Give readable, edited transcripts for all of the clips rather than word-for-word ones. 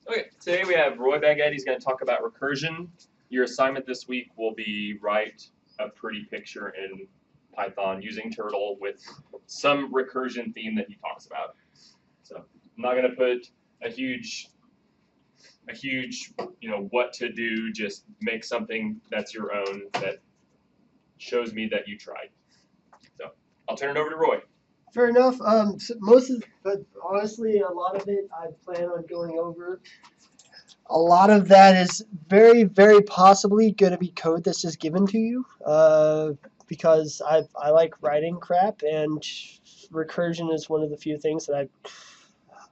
Okay, today we have Roy Baguette. He's going to talk about recursion. Your assignment this week will be write a pretty picture in Python using Turtle with some recursion theme that he talks about. So I'm not going to put a huge, what to do. Just make something that's your own that shows me that you tried. So I'll turn it over to Roy. Fair enough. So most of, but honestly, a lot of it I plan on going over. A lot of that is very, very possibly going to be code that's just given to you. Because I like writing crap, and recursion is one of the few things that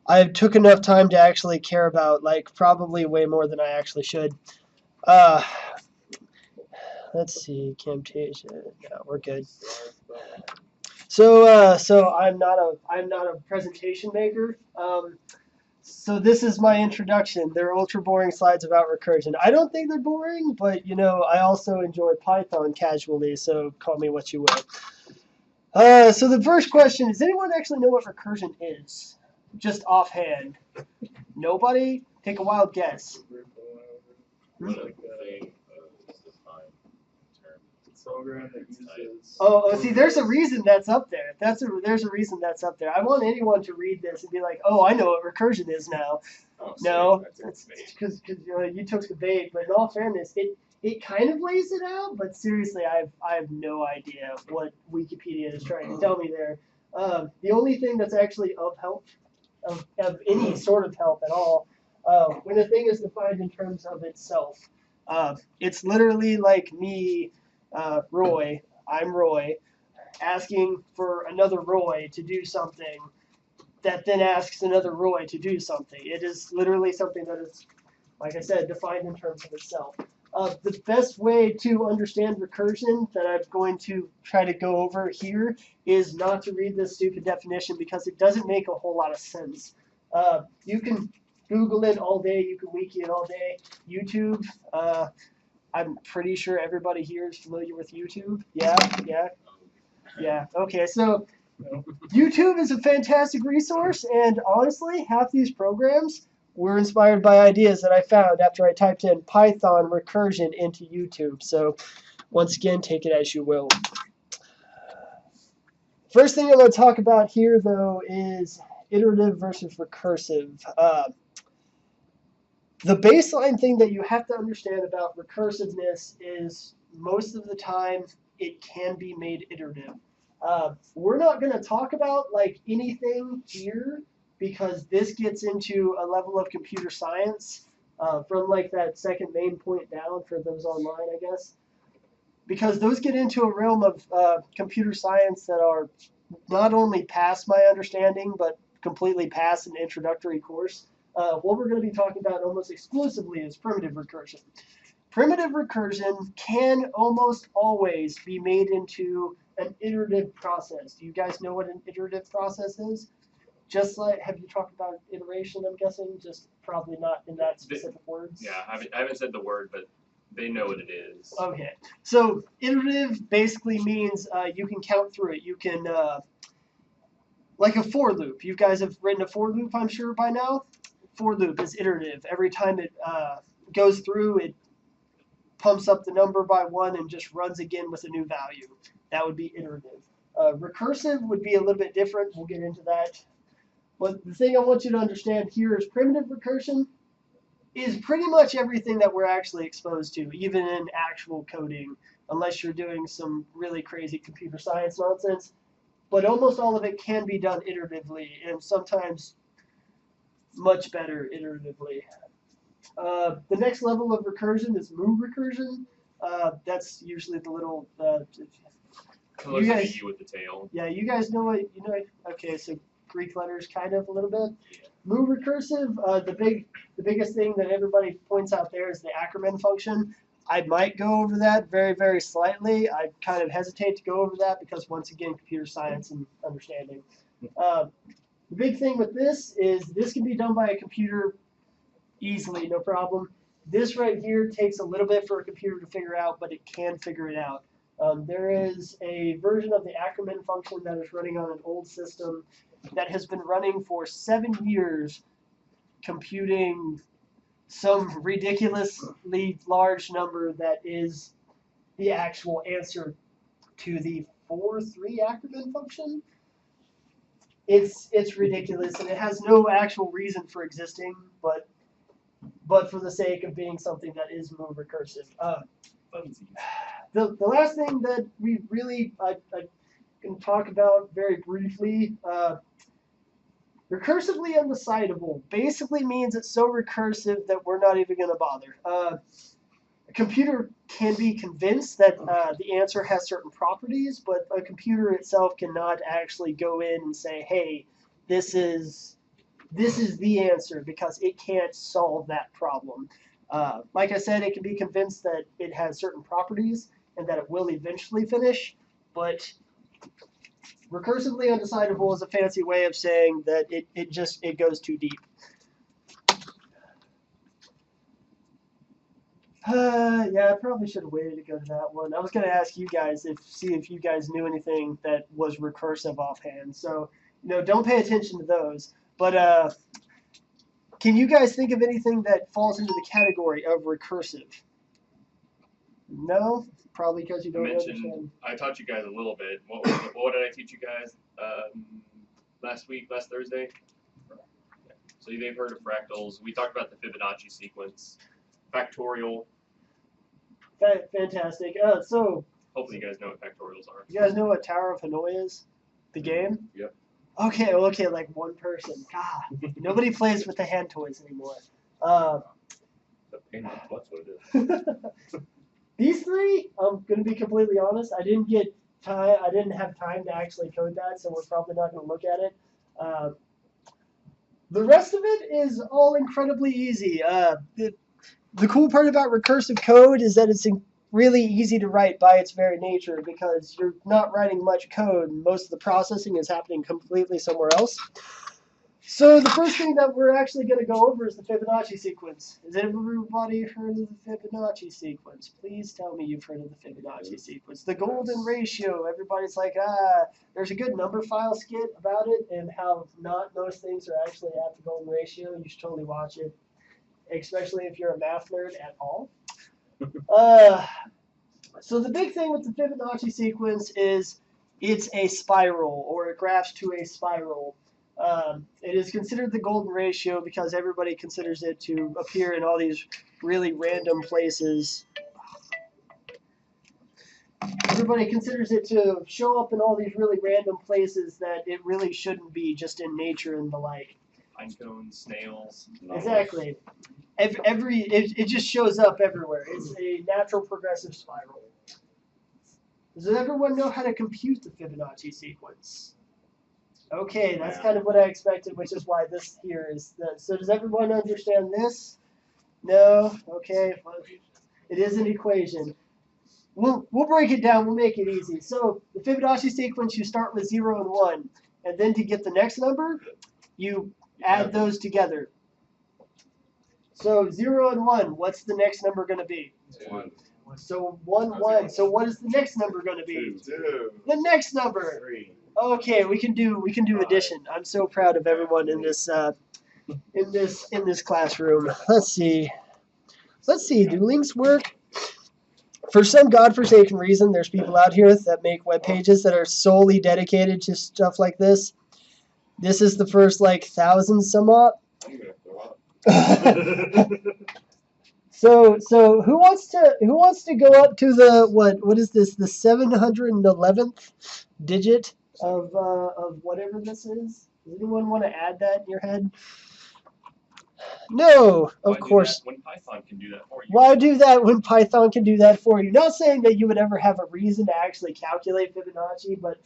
I took enough time to actually care about, like probably way more than I actually should. Uh, let's see, Camtasia. Yeah, we're good. So I'm not a presentation maker. So this is my introduction. They're ultra boring slides about recursion. I don't think they're boring, but I also enjoy Python casually, so call me what you will. So the first question, does anyone actually know what recursion is? Just offhand. Nobody? Take a wild guess. Program that uses. See, there's a reason that's up there. There's a reason that's up there. I want anyone to read this and be like, oh, I know what recursion is now. Oh, No, that's it's because you took the bait. But in all fairness, it kind of lays it out. But seriously, I have no idea what Wikipedia is trying to tell me there. The only thing that's actually of help, of any sort of help at all, when a thing is defined in terms of itself, it's literally like me, Roy. I'm Roy, asking for another Roy to do something that then asks another Roy to do something. It is literally something that is, like I said, defined in terms of itself. The best way to understand recursion that I'm going to try to go over here is not to read this stupid definition because it doesn't make a whole lot of sense. You can Google it all day. You can wiki it all day. YouTube. I'm pretty sure everybody here is familiar with YouTube. Yeah. Okay, so YouTube is a fantastic resource, and honestly, half these programs were inspired by ideas that I found after I typed in Python recursion into YouTube. So, once again, take it as you will. First thing I want to talk about here, though, is iterative versus recursive. The baseline thing that you have to understand about recursiveness is most of the time it can be made iterative. We're not going to talk about like anything here because this gets into a level of computer science from like that second main point down for those online, I guess. Because those get into a realm of computer science that are not only past my understanding, but completely past an introductory course. What we're going to be talking about almost exclusively is primitive recursion. Primitive recursion can almost always be made into an iterative process. Do you guys know what an iterative process is? Just like, have you talked about iteration, I'm guessing? Just probably not in that specific words. Yeah, I haven't said the word, but they know what it is. Okay. So iterative basically means you can count through it. You can, like a for loop. You guys have written a for loop, I'm sure, by now. For loop is iterative. Every time it goes through, it pumps up the number by one and just runs again with a new value. That would be iterative. Recursive would be a little bit different. We'll get into that. But the thing I want you to understand here is primitive recursion is pretty much everything that we're actually exposed to, even in actual coding, unless you're doing some really crazy computer science nonsense. But almost all of it can be done iteratively, and sometimes much better iteratively. The next level of recursion is move recursion. That's usually the little. You guys, with the tail. Yeah, you guys know what you know. Okay, so Greek letters, kind of a little bit. Move recursive. The biggest thing that everybody points out there is the Ackermann function. I might go over that very, very slightly. I kind of hesitate to go over that because once again, computer science and understanding. The big thing with this is this can be done by a computer easily, no problem. This right here takes a little bit for a computer to figure out, but it can figure it out. There is a version of the Ackermann function that is running on an old system that has been running for 7 years, computing some ridiculously large number that is the actual answer to the 4-3 Ackermann function. It's ridiculous, and it has no actual reason for existing, but for the sake of being something that is more recursive. The last thing that we really I can talk about very briefly, recursively undecidable basically means it's so recursive that we're not even going to bother. A computer can be convinced that the answer has certain properties, but a computer itself cannot actually go in and say, hey, this is the answer, because it can't solve that problem. Like I said, it can be convinced that it has certain properties and that it will eventually finish, but recursively undecidable is a fancy way of saying that it goes too deep. Yeah, I probably should have waited to go to that one. I was going to ask you guys see if you guys knew anything that was recursive offhand. So, don't pay attention to those. But can you guys think of anything that falls into the category of recursive? No? Probably because you don't understand. I taught you guys a little bit. What did I teach you guys last Thursday? So they've heard of fractals. We talked about the Fibonacci sequence. Factorial. Fantastic. So hopefully you guys know what factorials are. You guys know what Tower of Hanoi is? The game? Yep. Okay, like one person. God, nobody plays with the hand toys anymore. The pain in the butt's what it is. These three, I'm gonna be completely honest, I didn't have time to actually code that, so we're probably not gonna look at it. The rest of it is all incredibly easy. The cool part about recursive code is that it's really easy to write by its very nature, because you're not writing much code. Most of the processing is happening completely somewhere else. So the first thing that we're actually going to go over is the Fibonacci sequence. Has everybody heard of the Fibonacci sequence? Please tell me you've heard of the Fibonacci sequence. The golden ratio. Everybody's like, there's a good number file skit about it and how not most things are actually at the golden ratio. You should totally watch it, especially if you're a math nerd at all. So the big thing with the Fibonacci sequence is it's a spiral, or it graphs to a spiral. It is considered the golden ratio because everybody considers it to appear in all these really random places. Everybody considers it to show up in all these really random places that it really shouldn't be, just in nature and the like. Pine cones, snails. Exactly. It just shows up everywhere. It's a natural progressive spiral. Does everyone know how to compute the Fibonacci sequence? Okay, that's kind of what I expected, which is why this here is. So does everyone understand this? No? Okay. It is an equation. We'll break it down. We'll make it easy. So the Fibonacci sequence, you start with 0 and 1. And then to get the next number, you add those together. So 0 and 1, what's the next number going to be? 1. So 1, 1. So what is the next number going to be? 2. The next number. 3. Okay, we can do addition. I'm so proud of everyone in this classroom. Let's see. Do links work? For some godforsaken reason, there's people out here that make web pages that are solely dedicated to stuff like this. This is the first 1,000 somewhat. I'm gonna throw up. So who wants to go up to the what is this, the 711th digit of whatever this is? Does anyone want to add that in your head? No, of course. When Python can do that for you. Why do that when Python can do that for you? Not saying that you would ever have a reason to actually calculate Fibonacci, but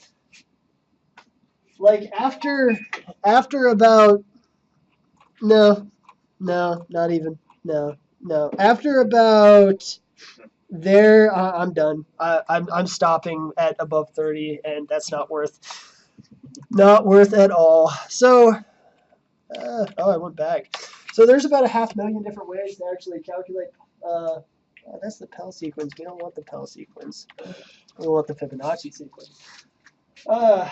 after about not even. After about there, I'm done. I'm stopping at above 30, and that's not worth at all. So, I went back. So there's about 500,000 different ways to actually calculate. That's the Pell sequence. We don't want the Pell sequence. We want the Fibonacci sequence. Well,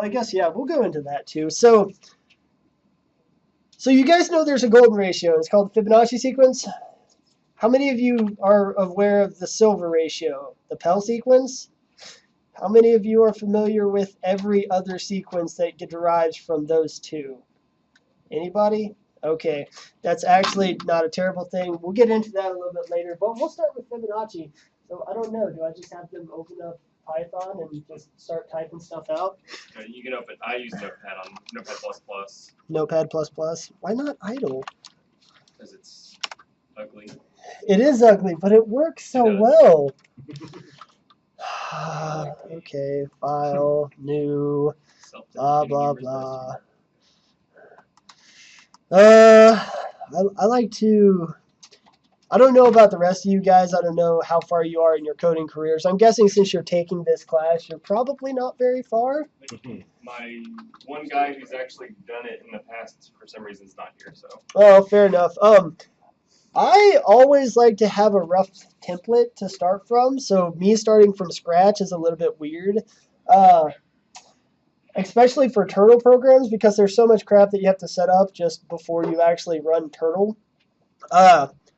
I guess, yeah, we'll go into that too. So So you guys know there's a golden ratio. It's called the Fibonacci sequence. How many of you are aware of the silver ratio, the Pell sequence? How many of you are familiar with every other sequence that derives from those two? Anybody? Okay, that's actually not a terrible thing. We'll get into that a little bit later, but we'll start with Fibonacci. So I don't know, do I just have them open up Python and just start typing stuff out? You can open. I use Notepad on Notepad++ Notepad++. Why not idle? because it's ugly. It is ugly, but it works so It does. well. Okay, file, new, blah, blah, blah. I like to, I don't know about the rest of you guys. I don't know how far you are in your coding careers. I'm guessing since you're taking this class, you're probably not very far. My one guy who's actually done it in the past, for some reason, is not here. So. Oh, fair enough. I always like to have a rough template to start from, so me starting from scratch is a little bit weird. Especially for Turtle programs, because there's so much crap that you have to set up just before you actually run Turtle.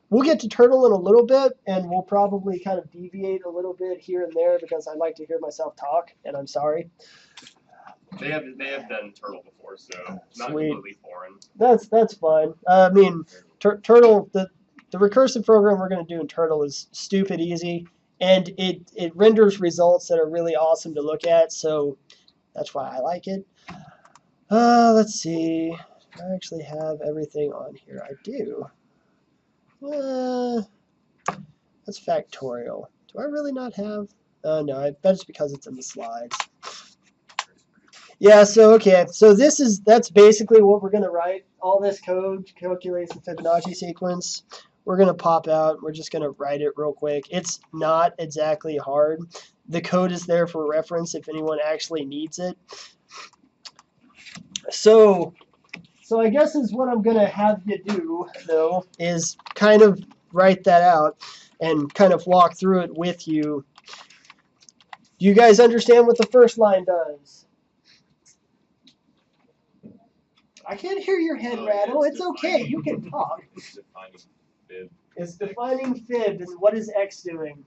We'll get to Turtle in a little bit, and we'll probably kind of deviate a little bit here and there because I like to hear myself talk, and I'm sorry. They have done Turtle before, so not Sweet. completely foreign. That's fine. I mean, Turtle, the recursive program we're going to do in Turtle is stupid easy, and it renders results that are really awesome to look at, so that's why I like it. Let's see. Do I actually have everything on here? I do. That's factorial. Do I really not have? No, I bet it's because it's in the slides. Yeah, so okay. So that's basically what we're going to write. All this code calculates the Fibonacci sequence. We're going to pop out. We're just going to write it real quick. It's not exactly hard. The code is there for reference if anyone actually needs it. So I guess is what I'm going to have you do, though, is kind of write that out and kind of walk through it with you. Do you guys understand what the first line does? I can't hear your head rattle. It's okay. You can talk. It's defining fib. It's defining fib, and what is X doing?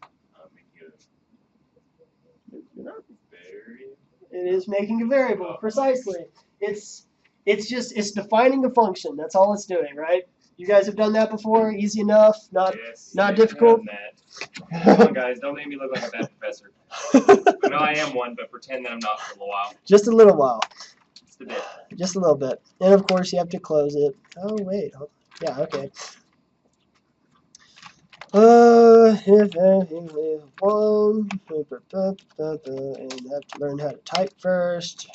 It is making a variable, precisely. It's defining a function. That's all it's doing, right? You guys have done that before. Easy enough. Not difficult. Come on, guys, don't make me look like a bad professor. I know I am one, but pretend that I'm not for a little while. Just a little while. Just a bit. Just a little bit. And of course, you have to close it. Oh wait. Yeah. Okay. If one, and I have to learn how to type first.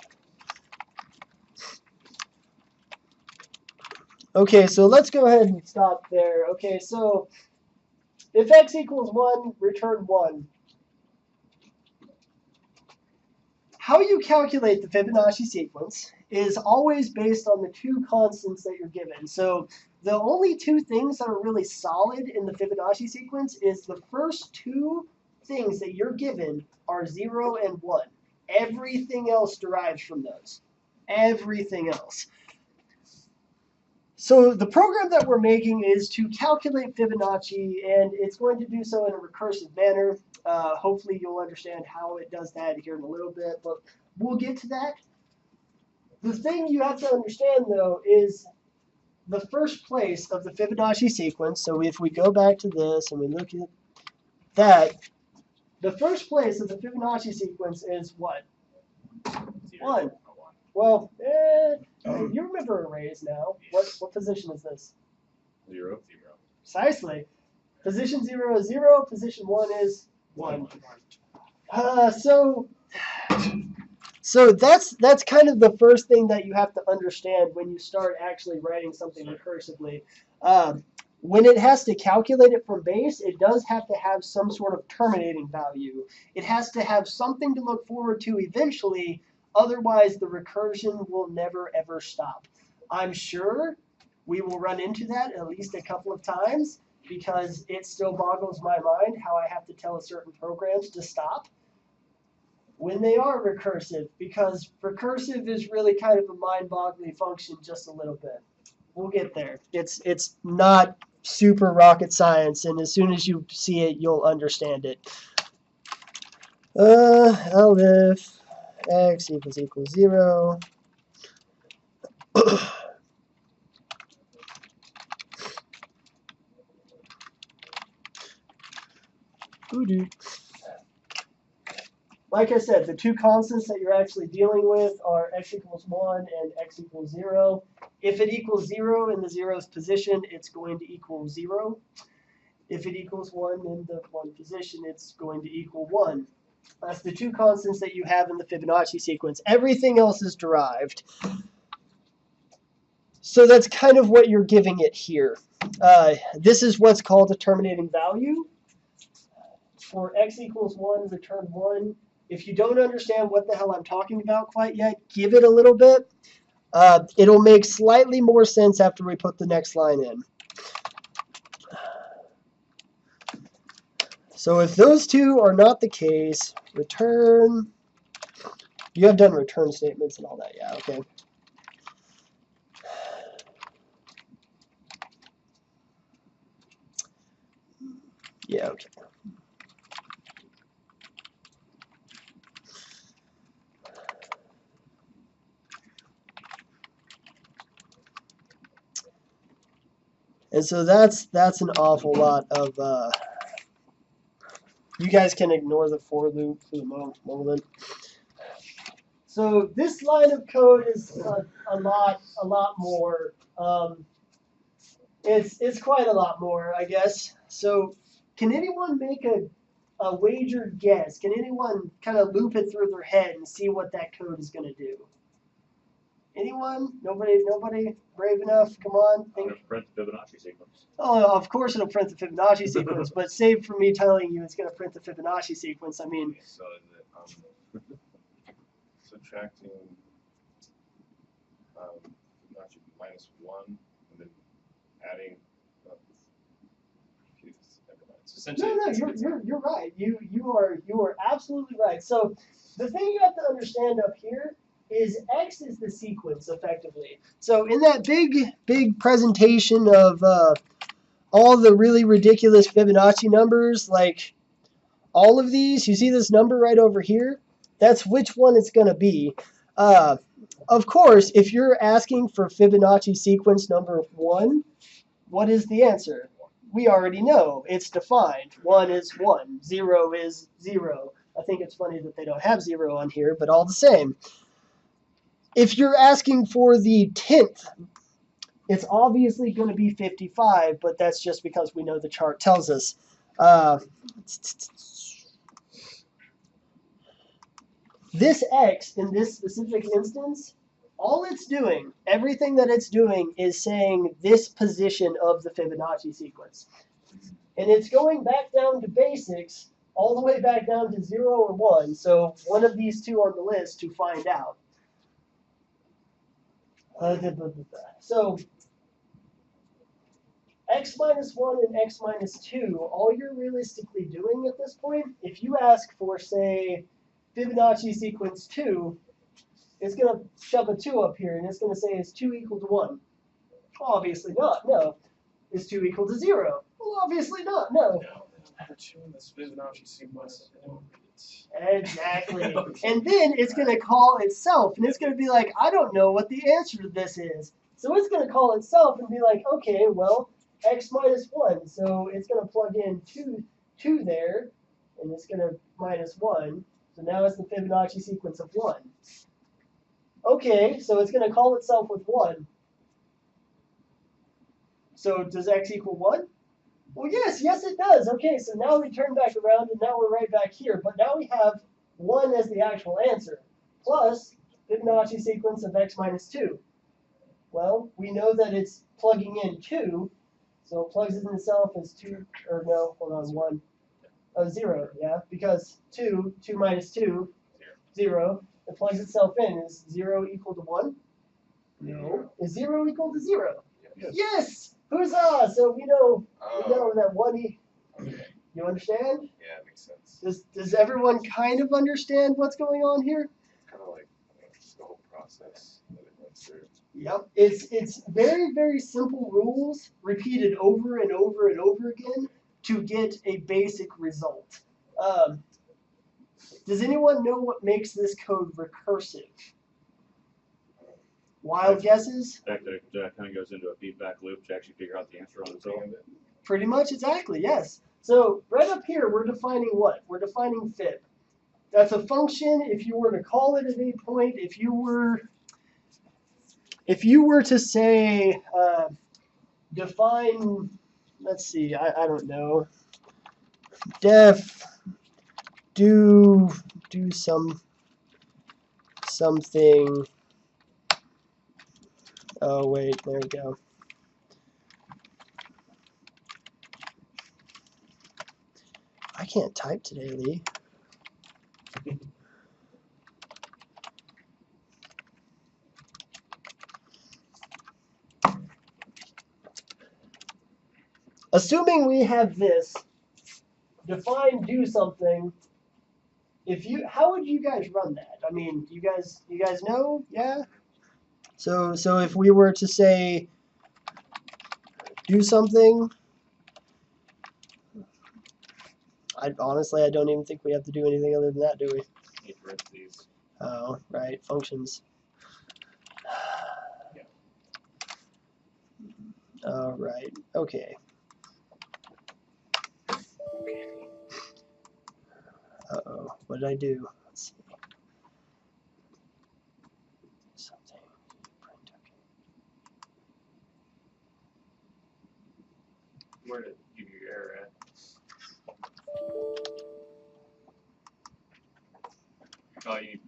Okay, so let's go ahead and stop there. Okay, so if x equals 1, return 1. How you calculate the Fibonacci sequence is always based on the two constants that you're given. So the only two things that are really solid in the Fibonacci sequence is the first two things that you're given are 0 and 1. Everything else derives from those. Everything else. So the program that we're making is to calculate Fibonacci, and it's going to do so in a recursive manner. Hopefully you'll understand how it does that here in a little bit, but we'll get to that. The thing you have to understand, though, is the first place of the Fibonacci sequence. So if we go back to this and we look at that, the first place of the Fibonacci sequence is what? 1. Well, you remember arrays now. What position is this? 0. Precisely. Position 0 is 0. Position 1 is 1. So that's kind of the first thing that you have to understand when you start actually writing something recursively. When it has to calculate it from base, it does have to have some sort of terminating value. It has to have something to look forward to eventually. Otherwise, the recursion will never, ever stop. I'm sure we will run into that at least a couple of times because it still boggles my mind how I have to tell certain programs to stop when they are recursive, because recursive is really kind of a mind-boggling function just a little bit. We'll get there. It's not super rocket science, and as soon as you see it, you'll understand it. If x equals 0. Like I said, the two constants that you're actually dealing with are x equals 1 and x equals 0. If it equals 0 in the 0's position, it's going to equal 0. If it equals 1 in the 1 position, it's going to equal 1. That's the two constants that you have in the Fibonacci sequence. Everything else is derived. So that's kind of what you're giving it here. This is what's called a terminating value. For x equals 1, return 1. If you don't understand what the hell I'm talking about quite yet, give it a little bit. It'll make slightly more sense after we put the next line in. So if those two are not the case, return. You have done return statements and all that, yeah, okay. Yeah, okay. And so that's an awful lot of, you guys can ignore the for loop for the moment. So this line of code is a lot more. It's quite a lot more, I guess. So can anyone make a wagered guess? Can anyone kind of loop it through their head and see what that code is going to do? Anyone? Nobody brave enough? Come on, think. I'm gonna print the Fibonacci sequence. Oh, of course it'll print the Fibonacci sequence, but save for me telling you it's going to print the Fibonacci sequence. I mean, So is it subtracting Fibonacci minus 1 and then adding. Essentially, no, you're right. You are absolutely right. So the thing you have to understand up here is x is the sequence effectively. So in that big presentation of all the really ridiculous Fibonacci numbers, like all of these, you see this number right over here? That's which one it's going to be. Of course, if you're asking for Fibonacci sequence number 1, what is the answer? We already know. It's defined. 1 is 1. 0 is 0. I think it's funny that they don't have 0 on here, but all the same. If you're asking for the 10th, it's obviously going to be 55, but that's just because we know the chart tells us. This x, in this specific instance, all it's doing, everything that it's doing is saying this position of the Fibonacci sequence. And it's going back down to basics, all the way back down to 0 or 1. So one of these two on the list to find out. So x minus 1 and x minus 2, all you're realistically doing at this point, if you ask for, say, Fibonacci sequence 2, it's going to shove a 2 up here, and it's going to say is 2 equal to 1? Obviously not, no. Is 2 equal to 0? Well, obviously not, no. Exactly. And then it's going to call itself, and it's going to be like, I don't know what the answer to this is. So it's going to call itself and be like, okay, well, x minus 1. So it's going to plug in 2 there, and it's going to minus 1. So now it's the Fibonacci sequence of 1. Okay, so it's going to call itself with 1. So does x equal 1? Well, yes, it does. Okay, so now we turn back around, and now we're right back here. But now we have 1 as the actual answer, plus Fibonacci sequence of x minus 2. Well, we know that it's plugging in 2, so it plugs in itself as 2, or no, hold on, 1. 0, yeah, because 2 minus 2, 0. It plugs itself in. Is 0 equal to 1? No. Is 0 equal to 0? Yes! Huzzah! So we know that 1 Okay. You understand? Yeah, it makes sense. Does everyone kind of understand what's going on here? Kind of like the whole process that it went through. Yep, it's very very simple rules repeated over and over and over again to get a basic result. Um, does anyone know what makes this code recursive? Wild guesses? That kind of goes into a feedback loop to actually figure out the answer on its own. Pretty much, exactly, yes. So right up here, we're defining what? We're defining fib. That's a function. If you were to call it at any point, if you were to say define, let's see, I don't know, def do something. Oh wait, there we go. I can't type today, Lee. Assuming we have this, define do something. How would you guys run that? I mean, you guys know, yeah. So if we were to say do something, I don't even think we have to do anything other than that, do we? Need parentheses. Oh, right, functions. Yeah. All right, okay. Uh-oh, what did I do? Let's see. Something. Where did you give your error at? Oh, you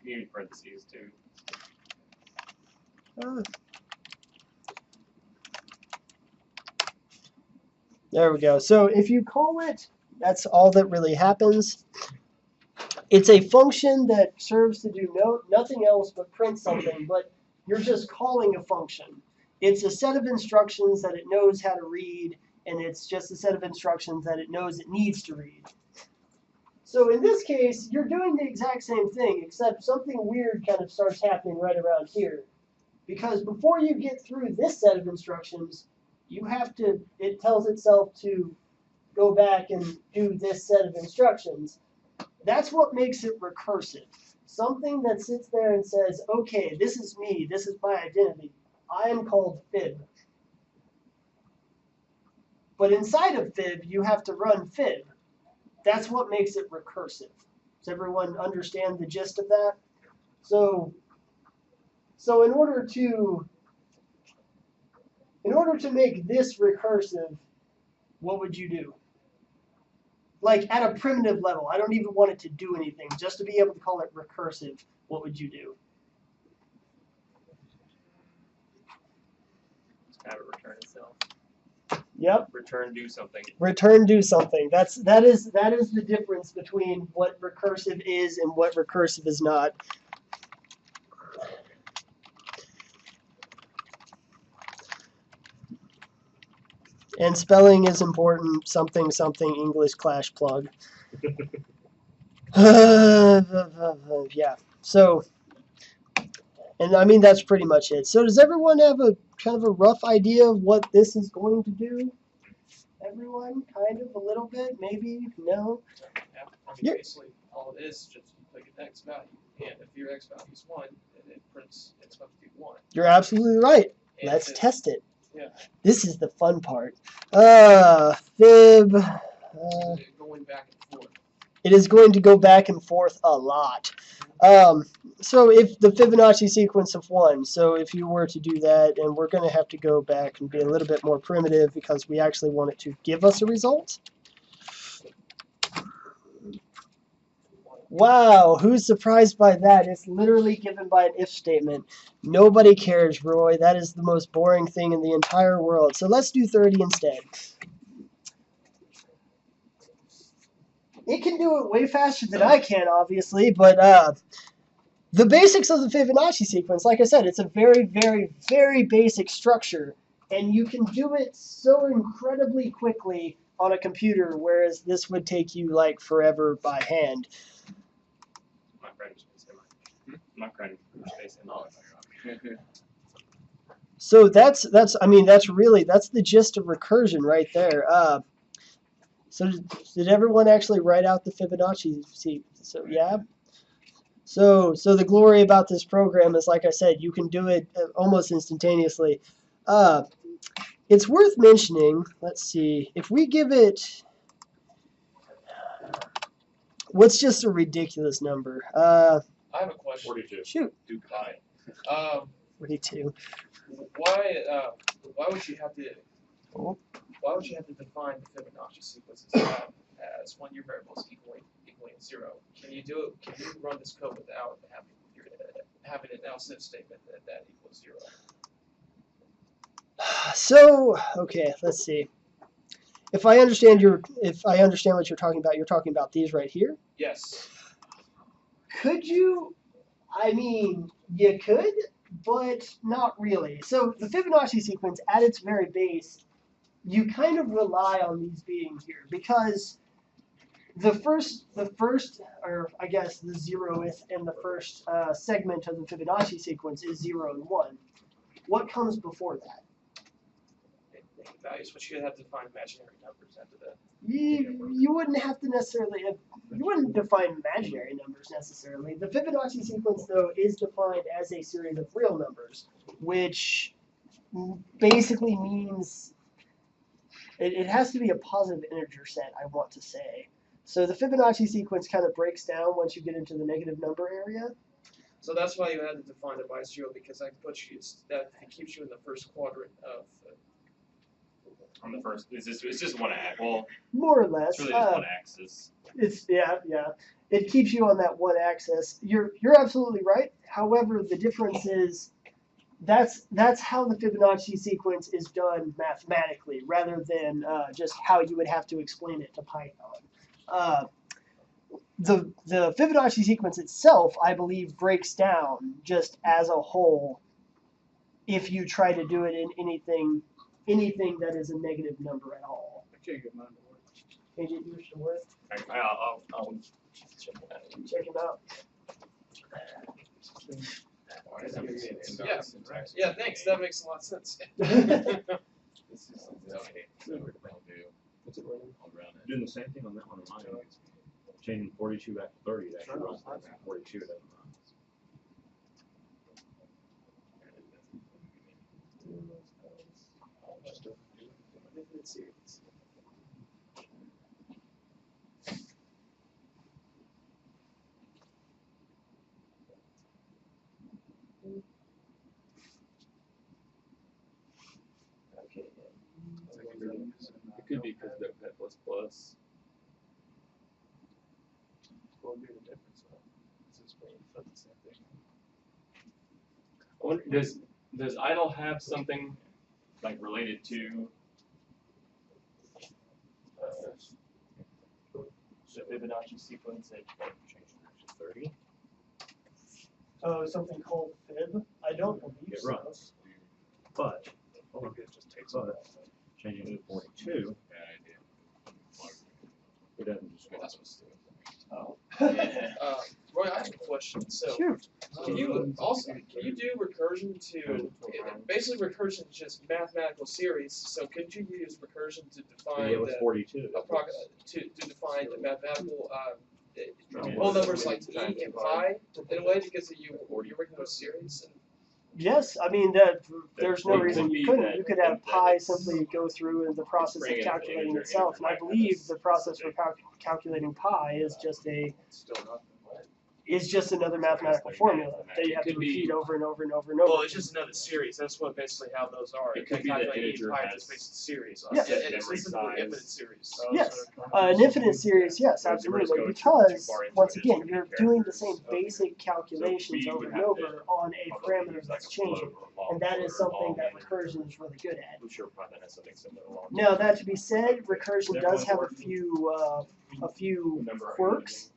need parentheses too. There we go. So if you call it, that's all that really happens. It's a function that serves to do nothing else but print something, but you're just calling a function. It's a set of instructions that it knows how to read, and it's just a set of instructions that it knows it needs to read. So in this case, you're doing the exact same thing, except something weird kind of starts happening right around here. Because before you get through this set of instructions, it tells itself to go back and do this set of instructions. That's what makes it recursive. Something that sits there and says, okay, this is me, this is my identity. I am called fib. But inside of fib, you have to run fib. That's what makes it recursive. Does everyone understand the gist of that? So in order to make this recursive, what would you do? Like at a primitive level, I don't even want it to do anything. Just to be able to call it recursive, what would you do? Just have it return itself. Yep. Return do something. Return do something. That is the difference between what recursive is and what recursive is not. And spelling is important. Something English clash plug. Yeah. So, and I mean that's pretty much it. So does everyone have a kind of a rough idea of what this is going to do? Everyone, kind of, a little bit, maybe, no. Yeah, I mean, basically, all it is just you take an X value, and if your X value is 1, then it prints it's supposed to be 1. You're absolutely right. And Let's test it. Yeah. This is the fun part. Fib. Going back and forth. It is going to go back and forth a lot. So if the Fibonacci sequence of 1, so if you were to do that, and we're going to have to go back and be a little bit more primitive because we actually want it to give us a result. Wow, who's surprised by that? It's literally given by an if statement. Nobody cares, Roy. That is the most boring thing in the entire world. So let's do 30 instead. It can do it way faster than I can, obviously, but the basics of the Fibonacci sequence, like I said, it's a very, very, very basic structure, and you can do it so incredibly quickly on a computer, whereas this would take you like forever by hand. My friend is space in my. My friend is space in all. So that's I mean that's the gist of recursion right there. So did everyone actually write out the Fibonacci? See, so yeah. So the glory about this program is, like I said, you can do it almost instantaneously. It's worth mentioning. Let's see if we give it. What's just a ridiculous number? I have a question. 42. Shoot, Duke High. 42. Why would you have to? Oh. Why would you have to define the Fibonacci sequences as one year variables equaling 0? Can you do it? Can you run this code without having an else if statement that equals 0? So okay, let's see. If I understand what you're talking about these right here. Yes. Could you? I mean, you could, but not really. So the Fibonacci sequence, at its very base, you kind of rely on these being here because the first, or I guess the 0th and the first segment of the Fibonacci sequence is 0 and 1. What comes before that? Values, but you have to define imaginary numbers after that. You wouldn't have to necessarily. You wouldn't define imaginary numbers necessarily. The Fibonacci sequence, though, is defined as a series of real numbers, which basically means it has to be a positive integer set, I want to say. So the Fibonacci sequence kind of breaks down once you get into the negative number area. So that's why you had to define it by 0, because that it keeps you in the first quadrant of. On the first, it's just one axis. Well, more or less. it's really just one axis. It's yeah. It keeps you on that one axis. You're absolutely right. However, the difference is that's how the Fibonacci sequence is done mathematically, rather than just how you would have to explain it to Python. The Fibonacci sequence itself, I believe, breaks down just as a whole if you try to do it in anything that is a negative number at all. I can't get mine to work. AJ, yours should work. I'll Check him out. Yeah, thanks. That makes a lot of sense. This is okay. So I'll do. What's it running? I'll run it. Doing the same thing on that one of mine. Changing 42 back to 30. It actually runs 42 doesn't run. Series. Okay. It could be because they're pet plus. What would be the difference? This is for the same thing. I wonder, does idle have something like related to the Fibonacci sequence at Changing that to 30. Oh, something called fib? I don't believe It so. runs. But It just takes changing it to 42, it doesn't just go. That's what's doing. Oh. Roy, I have a question. So, Shoot. can you do recursion to basically recursion is just mathematical series? So, could you use recursion to define It was 42. to define the mathematical whole numbers like e and pi in a way because you're working with series? Yes, I mean there's no It reason could you be couldn't. that- You could have that pi it's simply go through the process of bringing an calculating integer itself, and I into believe the process for specific- calculating pi is just Still nothing. another mathematical formula that you have to It could be- repeat over and over and over and over. Well, it's just another series. That's what basically how those are. It could be that Calculate e integer pi has is based series. Yeah. It's memory just an size. infinite series. Yes, an infinite series, yes, So if you were to absolutely, go too because far into once it, it's again, gonna be you're doing the characters. same basic calculations So we over would and have to over on a probably parameter use like that's a float changing, or a long and that is float or something long that integer. recursion is really good at. I'm sure Python has something similar along. Now, that to be said, recursion Is does everyone have a working? few Remember our quirks.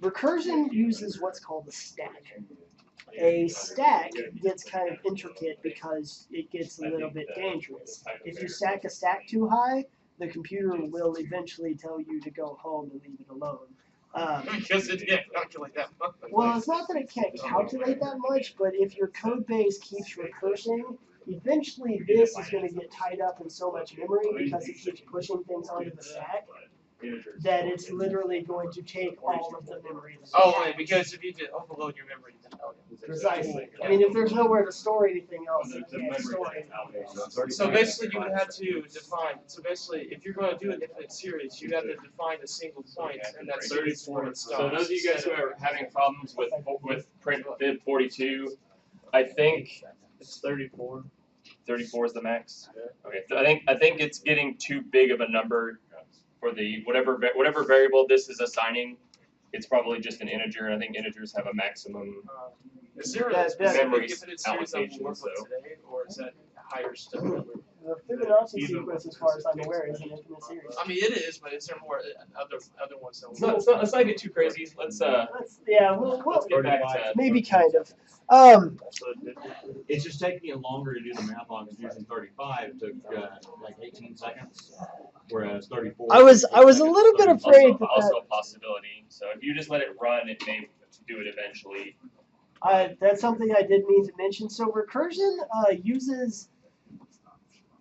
Recursion uses what's called a stack. A stack gets kind of intricate because it gets a little bit dangerous. If you stack a stack too high, the computer will eventually tell you to go home and leave it alone. Because it can't calculate that much. Well, it's not that it can't calculate that much, but if your code base keeps recursing, eventually this is going to get tied up in so much memory because it keeps pushing things onto the stack that it's literally going to take all of the memory. that it Oh, has. wait, because if you did overload your memory, then Precisely. I mean, if there's nowhere to store anything else, you can't store it. So basically, you would have to define. So basically, if you're going to do an infinite series, you have to define a single point, and that series where it stops. So those of you guys who are having problems with print fib 42, I think It's 34. 34 is the max. Okay, so I think it's getting too big of a number for the whatever variable this is assigning. It's probably just an integer, and I think integers have a maximum. Is there a That- specific memory infinite series that allocation, will work with so. today, or is that higher stuff? That we're, The Fibonacci sequence, as far as I'm aware, is an infinite series. I mean, it is, but is there more other ones that will? Let's not get too crazy. Let's We'll get back to maybe kind of. So it's just taking me longer to do the math on it. Using 35 took like 18 seconds, whereas 34. I was a little bit afraid that also a possibility. So if you just let it run, it may do it eventually. that's something I did mean to mention. So recursion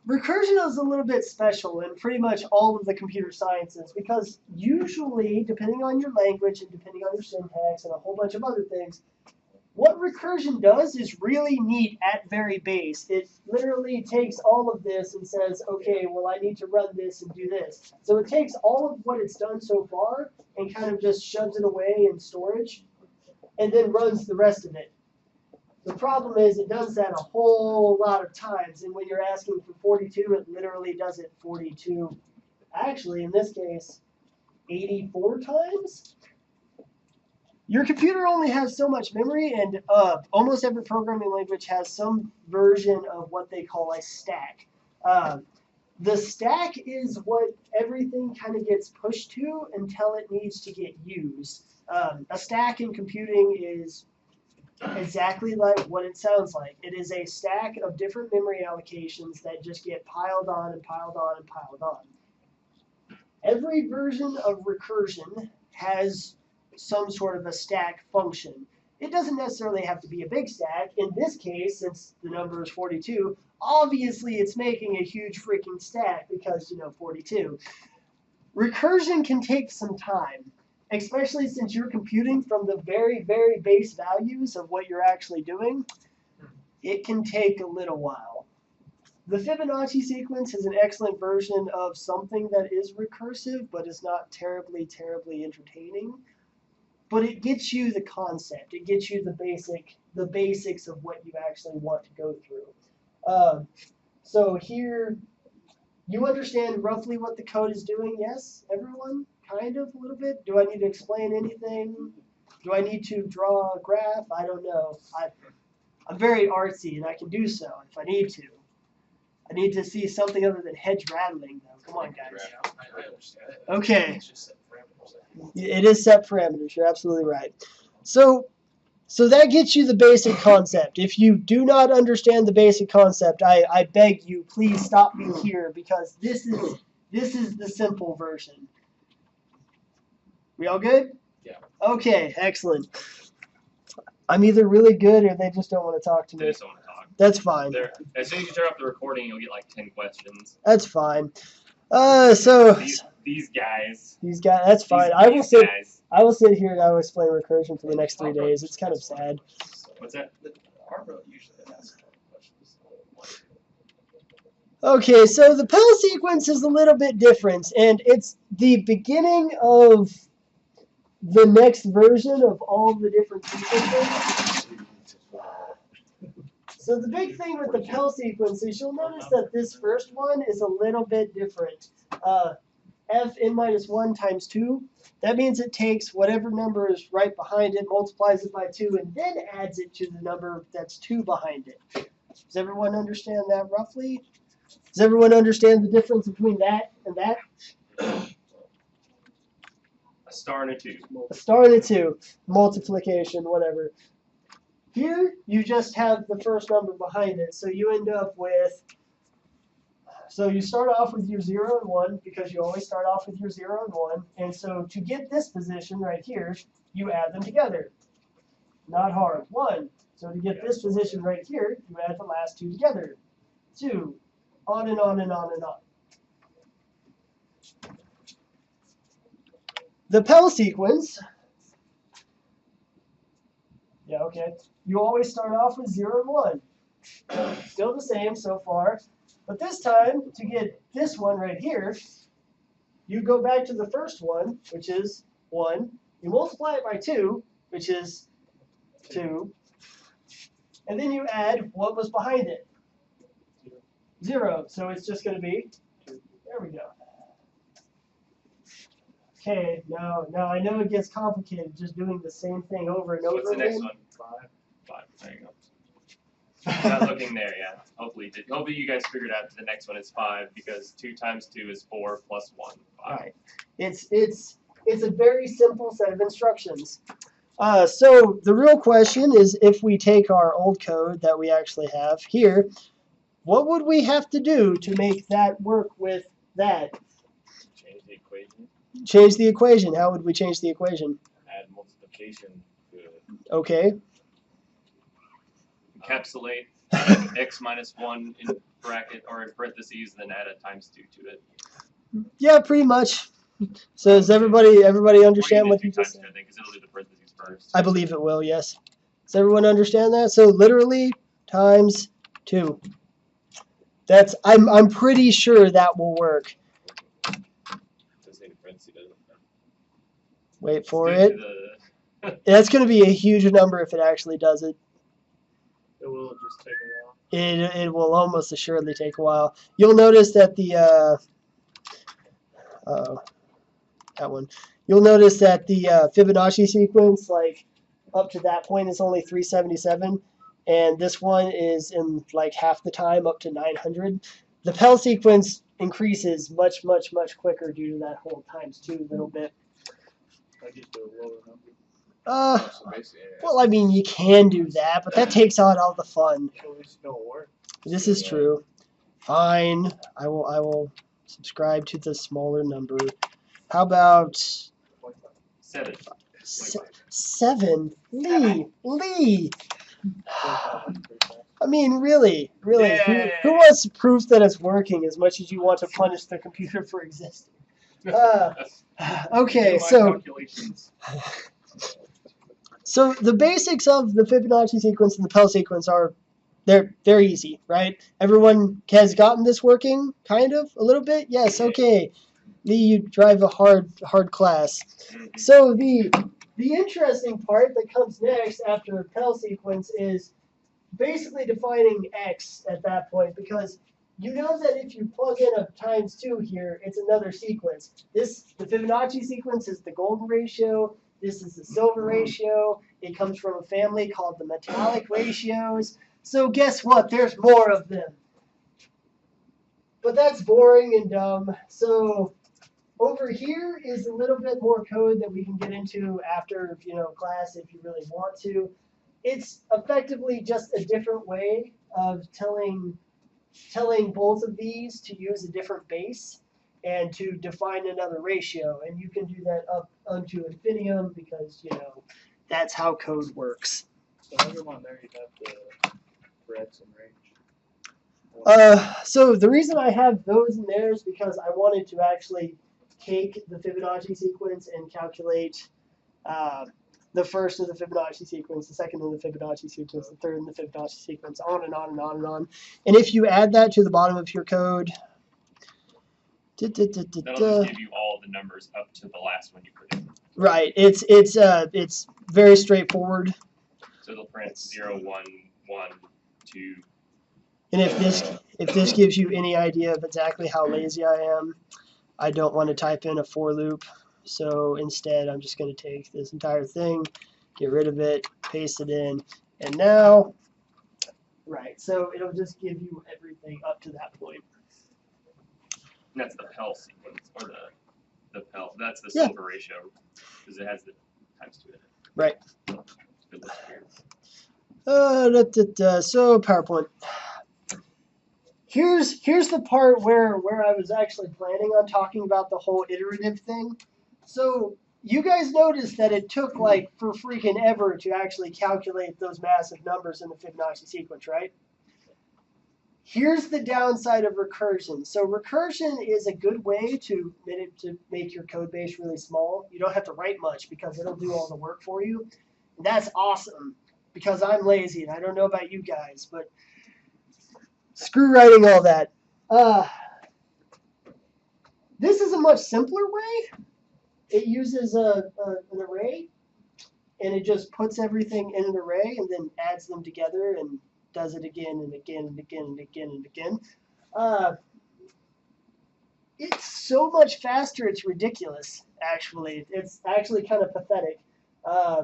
Recursion is a little bit special in pretty much all of the computer sciences because usually, depending on your language and depending on your syntax and a whole bunch of other things, what recursion does is really neat at very base. It literally takes all of this and says, okay, well, I need to run this and do this. So it takes all of what it's done so far and kind of just shoves it away in storage and then runs the rest of it. The problem is it does that a whole lot of times, and when you're asking for 42, it literally does it 42. Actually, in this case, 84 times? Your computer only has so much memory, and almost every programming language has some version of what they call a stack. The stack is what everything kind of gets pushed to until it needs to get used. A stack in computing is exactly like what it sounds like. It is a stack of different memory allocations that just get piled on and piled on and piled on. Every version of recursion has some sort of a stack function. It doesn't necessarily have to be a big stack. In this case, since the number is 42, obviously it's making a huge freaking stack because, 42. Recursion can take some time, especially since you're computing from the very, very base values of what you're actually doing. It can take a little while. The Fibonacci sequence is an excellent version of something that is recursive, but is not terribly, terribly entertaining. But it gets you the concept. It gets you the basics of what you actually want to go through. So here, you understand roughly what the code is doing, yes, everyone? Kind of, a little bit? Do I need to explain anything? Do I need to draw a graph? I don't know. I'm very artsy, and I can do so if I need to. I need to see something other than hedge rattling, though. Come on, guys. Yeah, I understand it. Okay. It's just set parameters. It is set parameters. You're absolutely right. So that gets you the basic concept. If you do not understand the basic concept, I beg you, please stop me here because this is the simple version. We all good? Yeah. Okay, excellent. I'm either really good or they just don't want to talk to They me. just don't want to talk. That's fine. As soon as you turn off the recording, you'll get like 10 questions. That's fine. So These guys. these guys. That's fine. I will sit here and I will explain recursion for the next 3 days. It's kind of sad. What's that? Arbro usually asks questions. Okay, so the Pell sequence is a little bit different, and it's the beginning of the next version of all the different sequences. So the big thing with the Pell sequence is you'll notice that this first one is a little bit different. Fn-1 times 2. That means it takes whatever number is right behind it, multiplies it by 2, and then adds it to the number that's 2 behind it. Does everyone understand that roughly? Does everyone understand the difference between that and that? A star and a 2. A star and a 2. Multiplication, whatever. Here, you just have the first number behind it, so you end up with... So you start off with your 0 and 1, because you always start off with your 0 and 1. And so to get this position right here, you add them together. Not hard. 1. So to get this position right here, you add the last two together. 2, on and on and on and on. The Pell sequence, yeah, okay, you always start off with 0 and 1. Still the same so far, but this time, to get this one right here, you go back to the first one, which is 1, you multiply it by 2, which is 2, and then you add what was behind it. 0, so it's just going to be, there we go. Okay, now I know it gets complicated just doing the same thing over and over What's the next again. one? 5. There you go. Not looking there, yeah. Hopefully you guys figured out that the next one is 5 because 2 times 2 is 4 plus 1. 5. Right. It's a very simple set of instructions. So the real question is, if we take our old code that we actually have here, what would we have to do to make that work with that? Change the equation, Change the equation. How would we change the equation? add multiplication to it. Okay. Encapsulate x minus 1 in bracket or in parentheses, then add a times 2 to it. Yeah, pretty much. So does everybody understand what you just said? I think because it'll do the parentheses first. I believe it will, yes. Does everyone understand that? So literally times 2. That's I'm pretty sure that will work. Doesn't need a parenthesis, does it? Wait for Due it. to the- That's going to be a huge number if it actually does it. It will just take a while. It will almost assuredly take a while. You'll notice that that one. You'll notice that the Fibonacci sequence, like up to that point, is only 377, and this one is in like half the time, up to 900. The Pell sequence increases much quicker due to that whole times 2 little bit. I just do a lower number. So basically, Well, I mean, you can do that, but that takes out all the fun. At least it'll work. This is true. Fine. I will subscribe to the smaller number. How about 7. 7? Lee. I mean, really. Yay. Who wants proof that it's working as much as you want to punish the computer for existing? Okay, My so calculations. So the basics of the Fibonacci sequence and the Pell sequence they're easy, right? Everyone has gotten this working, kind of, a little bit? Yes, okay. Lee, you drive a hard class. So the interesting part that comes next after the Pell sequence is basically defining x at that point, because you know that if you plug in a times 2 here, it's another sequence. The Fibonacci sequence is the golden ratio. This is the silver ratio. It comes from a family called the metallic ratios. So guess what? There's more of them. But that's boring and dumb. So over here is a little bit more code that we can get into after class if you really want to. It's effectively just a different way of telling both of these to use a different base and to define another ratio. And you can do that up unto infinitum because, that's how code works. So everyone there, you have the breadths and range. So the reason I have those in there is because I wanted to actually take the Fibonacci sequence and calculate the first of the Fibonacci sequence, the second of the Fibonacci sequence, the third in the Fibonacci sequence, on and on and on and on. And if you add that to the bottom of your code, That'll just give you all the numbers up to the last one you put in. right. It's very straightforward. So it'll print 0, 1, 1, 2. And if this gives you any idea of exactly how lazy I am, I don't want to type in a for loop. So instead, I'm just going to take this entire thing, get rid of it, paste it in, and now, right, so it'll just give you everything up to that point. And that's the Pell sequence, or the Pell. That's the Yeah. silver ratio, because it has the times 2 in it. Right. Good list here. So PowerPoint. Here's the part where I was actually planning on talking about the whole iterative thing. So you guys noticed that it took like for freaking ever to actually calculate those massive numbers in the Fibonacci sequence, right? Here's the downside of recursion. So recursion is a good way to make your code base really small. You don't have to write much because it'll do all the work for you. And that's awesome because I'm lazy and I don't know about you guys, but screw writing all that. This is a much simpler way. It uses an array, and it just puts everything in an array and then adds them together and does it again and again and again and again and again. It's so much faster, it's ridiculous, actually. It's actually kind of pathetic. I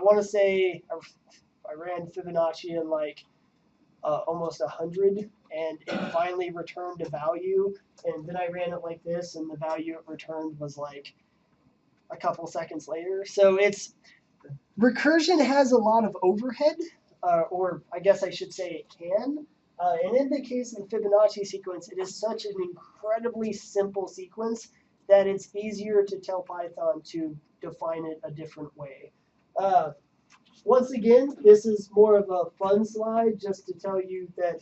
want to say I ran Fibonacci in like almost 100, and it finally returned a value, and then I ran it like this, and the value it returned was like a couple seconds later. So recursion has a lot of overhead, or I guess I should say it can. And in the case of the Fibonacci sequence, it is such an incredibly simple sequence that it's easier to tell Python to define it a different way. Once again, this is more of a fun slide just to tell you that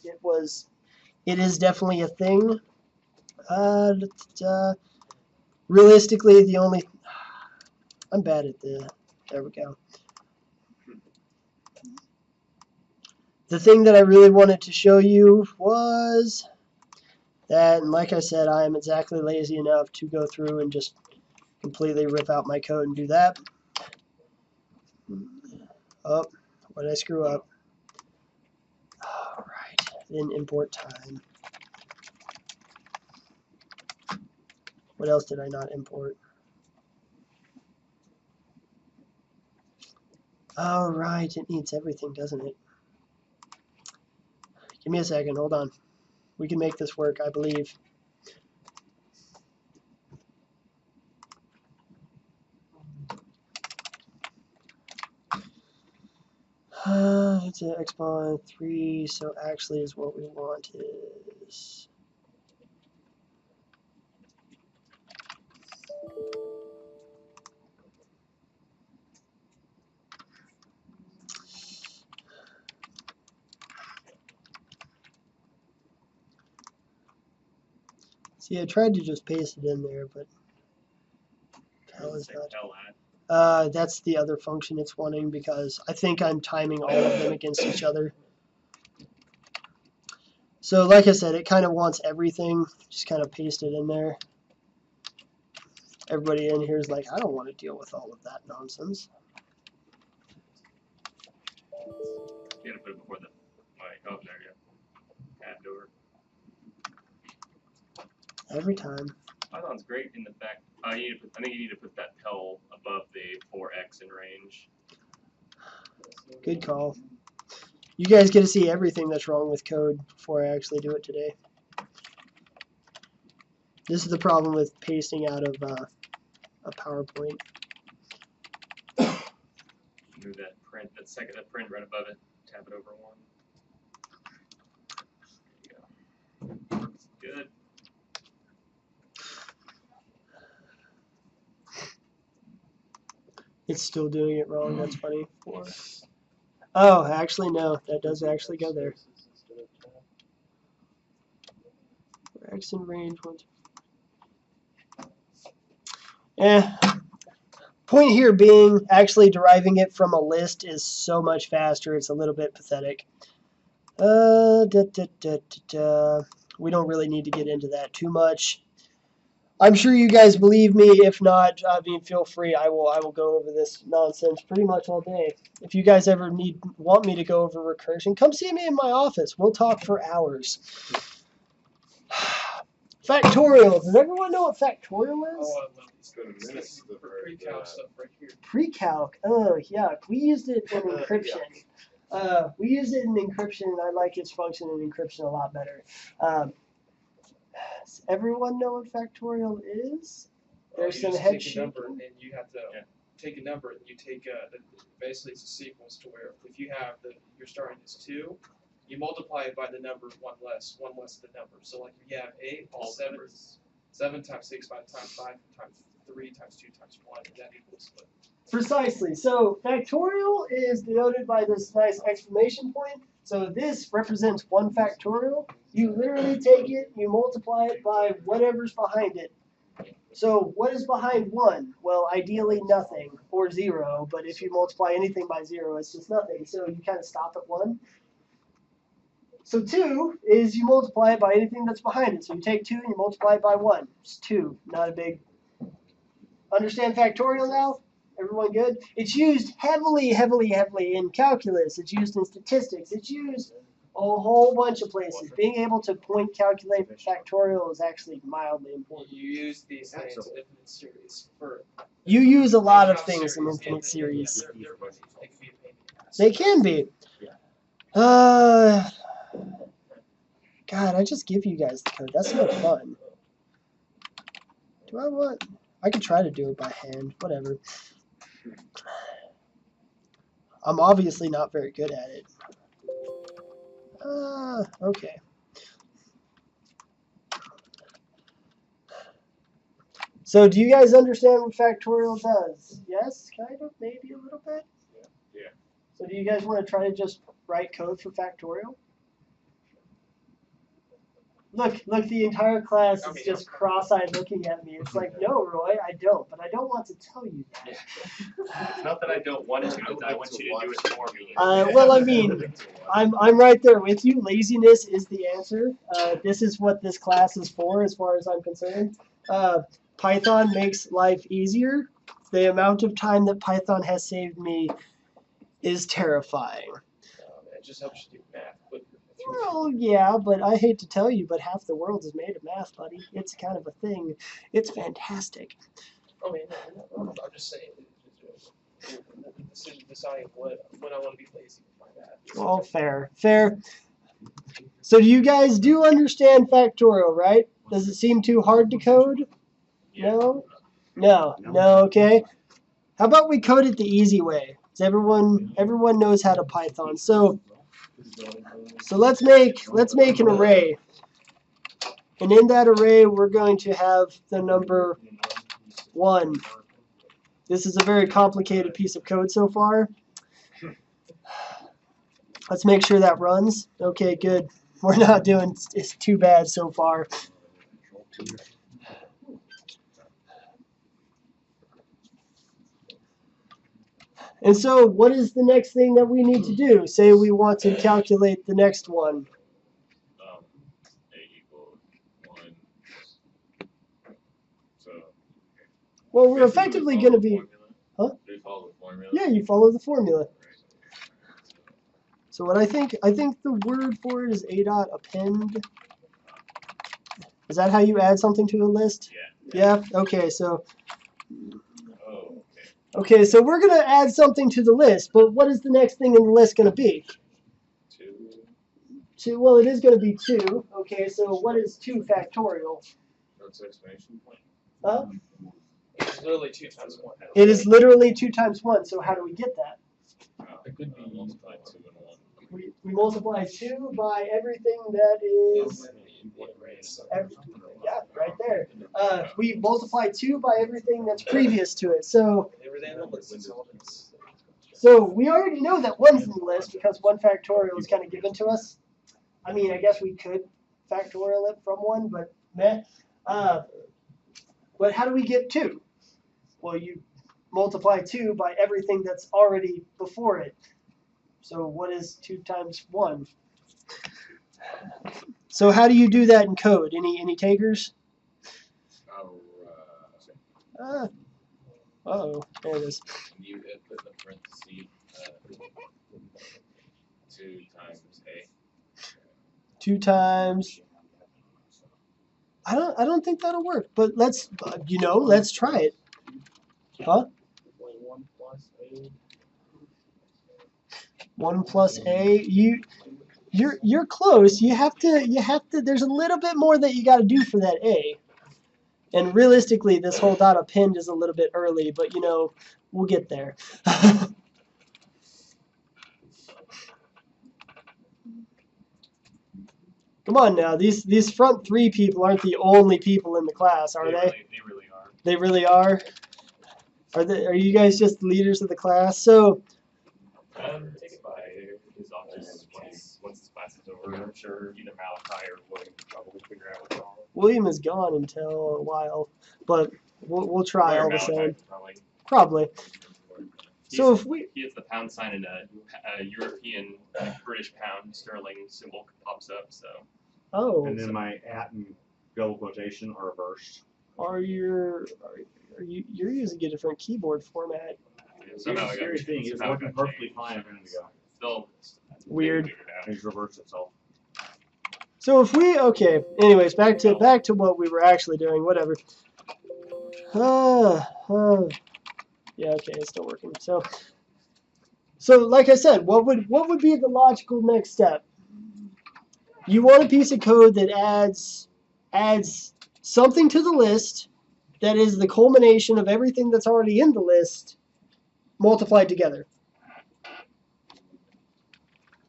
it is definitely a thing. Realistically, I'm bad at there we go. The thing that I really wanted to show you was that, and like I said, I am exactly lazy enough to go through and just completely rip out my code and do that. Oh, what did I screw up? All right, then import time. What else did I not import? All right, it needs everything, doesn't it? Give me a second, hold on. We can make this work, I believe. It's an exponent 3, so actually is what we want is... See, I tried to just paste it in there, but how is that? That's the other function it's wanting because I think I'm timing all of them against each other. So like I said, it kind of wants everything. Just kind of paste it in there. Everybody in here is like, I don't want to deal with all of that nonsense. You gotta put it before the mic. Oh, there you go. Add door. Every time. Python's great in the fact I think you need to put that Pell above the 4x in range. Good call. You guys get to see everything that's wrong with code before I actually do it today. This is the problem with pasting out of a PowerPoint. Move that print, that print right above it. Tap it over one. There you go. Good. It's still doing it wrong. That's funny. Oh, actually, no. That does actually go there. X in range 1. Point here being, actually deriving it from a list is so much faster. It's a little bit pathetic. We don't really need to get into that too much. I'm sure you guys believe me. If not, I mean, feel free. I will go over this nonsense pretty much all day. If you guys ever want me to go over recursion, come see me in my office. We'll talk for hours. Factorial. Does everyone know what factorial is? Oh, I love Let's go to minutes. pre-calc stuff right here. Pre-calc. Oh, yeah. We used it in encryption. We used it in encryption, and I like its function in encryption a lot better. Does everyone know what factorial is? There's You some just head take a shaking. number and you have to take a number and you take basically it's a sequence to where if you have you're starting as 2, you multiply it by the number one less the number. So like if you have 8, all 7 times 6 by times 5 times 3 times 2 times 1, and that equals what? Precisely. So factorial is denoted by this nice exclamation point. So this represents 1 factorial. You literally take it, you multiply it by whatever's behind it. So what is behind 1? Well, ideally nothing or 0, but if you multiply anything by 0, it's just nothing. So you kind of stop at 1. So 2 is you multiply it by anything that's behind it. So you take 2 and you multiply it by 1. It's 2. Not a big. Understand factorial now? Everyone good? It's used heavily in calculus. It's used in statistics. It's used a whole bunch of places. Being able to point calculate factorial is actually mildly important. You use these things in infinite series for. You use a lot of things in infinite series. They can be. God, I just give you guys the code. That's no fun. Do I want? I could try to do it by hand. Whatever. I'm obviously not very good at it. Okay. So do you guys understand what factorial does? Yes? Kind of? Maybe a little bit? Yeah. So do you guys want to try to just write code for factorial? Look, the entire class is just cross-eyed looking at me. It's like, no, Roy, I don't, but I don't want to tell you that. It's not that I don't want to, it's that I want you to do it for me. Well, I mean, I'm right there with you. Laziness is the answer. This is what this class is for, as far as I'm concerned. Python makes life easier. The amount of time that Python has saved me is terrifying. It just helps you do math quicker. Well, yeah, but I hate to tell you, but half the world is made of math, buddy. It's kind of a thing. It's fantastic. I mean, I'm just saying, the decision deciding when I want to be lazy with my math. Well, fair. So you guys do understand factorial, right? Does it seem too hard to code? No? No, okay. How about we code it the easy way? 'Cause everyone knows how to Python. So let's make an array. And in that array, we're going to have the number 1. This is a very complicated piece of code so far. Let's make sure that runs. Okay, good. We're not doing it's too bad so far. And so what is the next thing that we need to do? Say we want to calculate the next one. A equals 1. So. Well, we're effectively going to be... Huh? Do you follow the formula? Yeah, you follow the formula. So what I think the word for it is a.append. Is that how you add something to a list? Yeah. Yeah? Okay, so... Oh, Okay, so we're going to add something to the list, but what is the next thing in the list going to be? 2. Well, it is going to be 2. Okay, so what is 2 factorial? That's exclamation point. Huh? It's literally 2 times 1. It is literally 2 times 1, so how do we get that? It could be multiplied 2 and 1. We multiply 2 by everything that is... Yeah, right there. We multiply 2 by everything that's previous to it. So we already know that 1's in the list because 1 factorial is kind of given to us. I mean, I guess we could factorial it from 1, but meh. But how do we get 2? Well, you multiply 2 by everything that's already before it. So what is 2 times 1? So how do you do that in code? Any takers? Uh-oh, there it is. You put the parentheses 2 times A. 2 times. I don't think that'll work, but let's try it. Huh? 1 plus A. You're close. You have to. There's a little bit more that you got to do for that A. And realistically, this whole dot append is a little bit early, but we'll get there. Come on now, these front 3 people aren't the only people in the class, are they? They really are. They really are. Are you guys just leaders of the class? So Take it by his office once his class is over. I'm sure either Malachi or William can probably figure out what's wrong. William is gone until a while, but we'll try Or all the Malachi, same. probably. Probably. So He's- if we He has the pound sign and a European, British pound sterling symbol pops up. So And then my at and double quotation are reversed. are you're using a different keyboard format? somehow it got Here's the thing, changed. it's Somehow it working got perfectly changed. fine a minute ago. Still Weird. figured it out. It's reversed itself. So if we anyways, back to what we were actually doing. Whatever. Yeah, okay, it's still working. So like I said, what would be the logical next step? You want a piece of code that adds something to the list that is the culmination of everything that's already in the list multiplied together.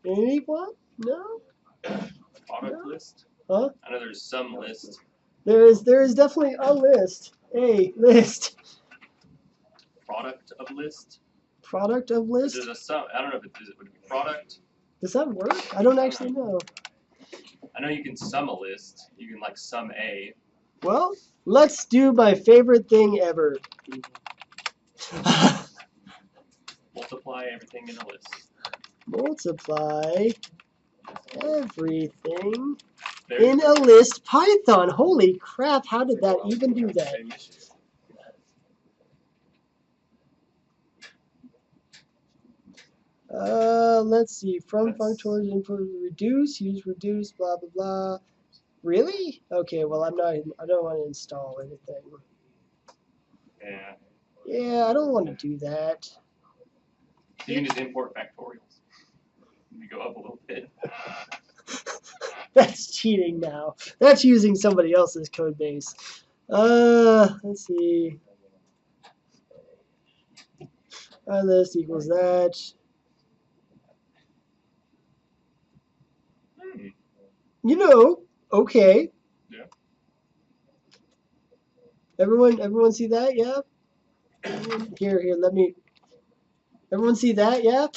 Anyone? No? Product list? Huh? I know there's some list. There is definitely a list. A list. Product of list? Product of list? There's a sum. I don't know if it would be product. Does that work? I don't actually know. I know you can sum a list. You can like sum A. Well, let's do my favorite thing ever. Multiply everything in a list. Multiply everything There in a list Python. Holy crap, how did that even do that? Same issue. Let's see. From functors input reduce, use reduce, blah blah blah. Really? Okay, well I don't want to install anything. Yeah. Yeah, I don't want to do that. You can just import factorials. You go up a little bit. That's cheating now. That's using somebody else's code base. Let's see. List equals that. You know, okay. Yeah. Everyone see that? Yeah. Here, let me. Everyone see that? Yeah.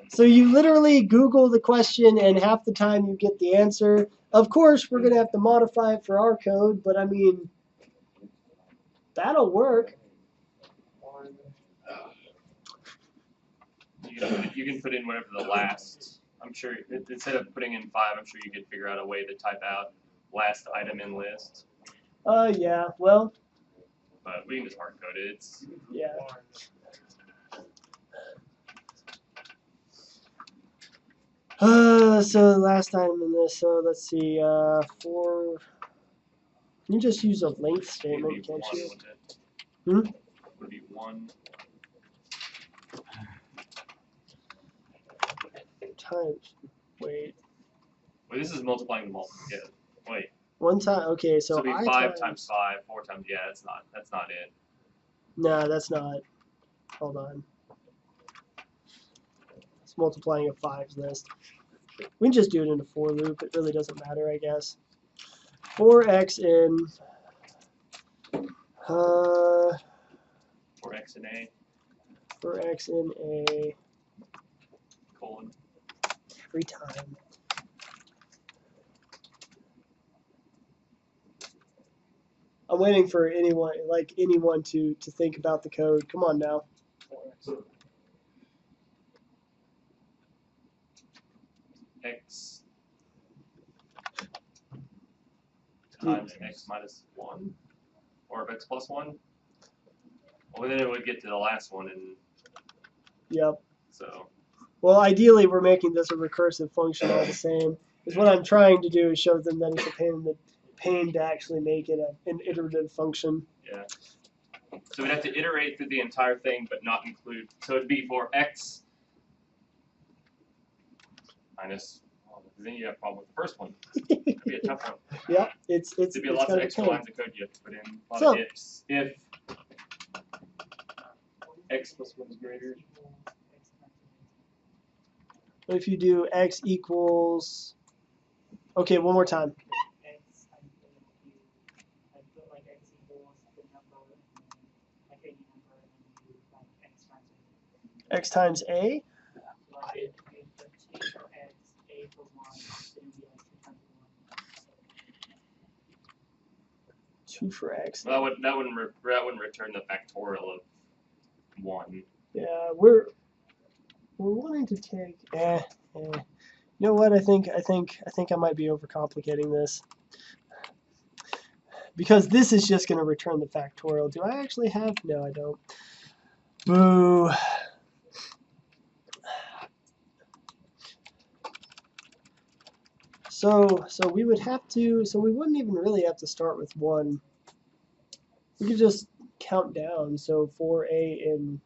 So you literally Google the question, and half the time you get the answer. Of course, we're gonna have to modify it for our code, but I mean, that'll work. You can put in whatever the last. I'm sure instead of putting in 5, I'm sure you could figure out a way to type out last item in list. Yeah. Well, But we can just hard code it. It's yeah. So last time in this, so let's see, for, you just use a length statement, can't you? Would it be 1? Times, wait, Wait, this is multiplying the multiple. Yeah. Wait. one time, okay, so So it'd I be 5 times 5, 4 times. Yeah, that's not it. No, that's not, hold on. It's multiplying a 5's list. We can just do it in a for loop, it really doesn't matter, I guess. 4x in, 4x in A, 4x in a, colon. every time. I'm waiting for anyone to think about the code. Come on now. X times x minus 1, or if x plus 1. Well, then it would get to the last one, and Yep. so Well, ideally, we're making this a recursive function all the same. Because what I'm trying to do is show them that it's a pain to actually make it an iterative function. yeah. So we'd have to iterate through the entire thing, but not include. So it'd be for x minus. Well, then you have a problem with the first one. It'd be a tough one. Yep, it's There'd be lots kind of of extra pain. lines of code you have to put in. A lot So- of ifs. If x plus 1 is greater. If you do x equals, okay, one more time. x times a. Two for x. That wouldn't return the factorial of 1. Yeah, we're wanting to take. You know what? I think I might be overcomplicating this. Because this is just going to return the factorial. Do I actually have? No, I don't. Boo. So we would have to. So we wouldn't even really have to start with 1. We could just count down. So 4a in.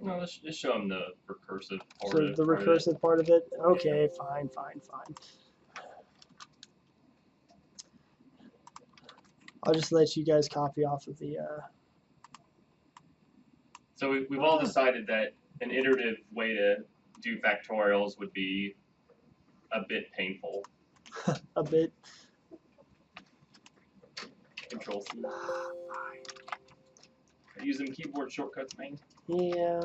No, let's just show them the recursive part. So the recursive part of it. Okay, fine. I'll just let you guys copy off of the. So we've all decided that an iterative way to do factorials would be a bit painful. A bit. Control C. Use them keyboard shortcuts, man. Yeah.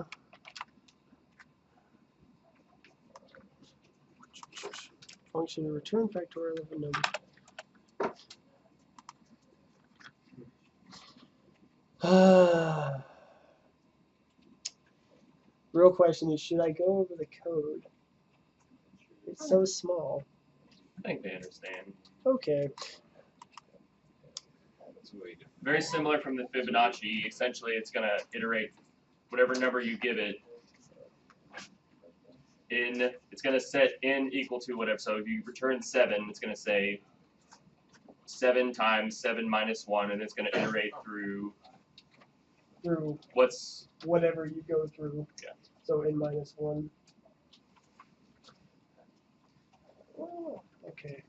Function to return factorial of a number. Real question is, should I go over the code? It's so small. I think they understand. Okay. Very similar from the Fibonacci. Essentially, it's going to iterate whatever number you give it. It's going to set n equal to whatever. So if you return 7, it's going to say 7 times 7 minus 1, and it's going to iterate through what's whatever you go through. Yeah. So n minus 1. Oh, okay.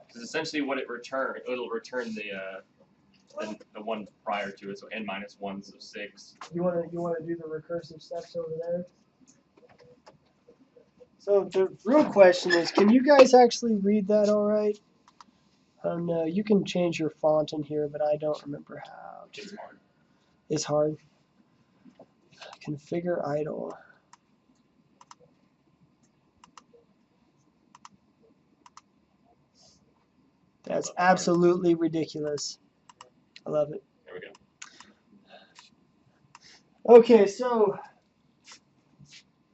Because essentially what it'll return the one prior to it, so n minus 1, so 6. You wanna do the recursive steps over there? So the real question is, can you guys actually read that all right? No, you can change your font in here, but I don't remember how. It's hard. It's hard. Configure idle. That's absolutely ridiculous. I love it. There we go. Okay, so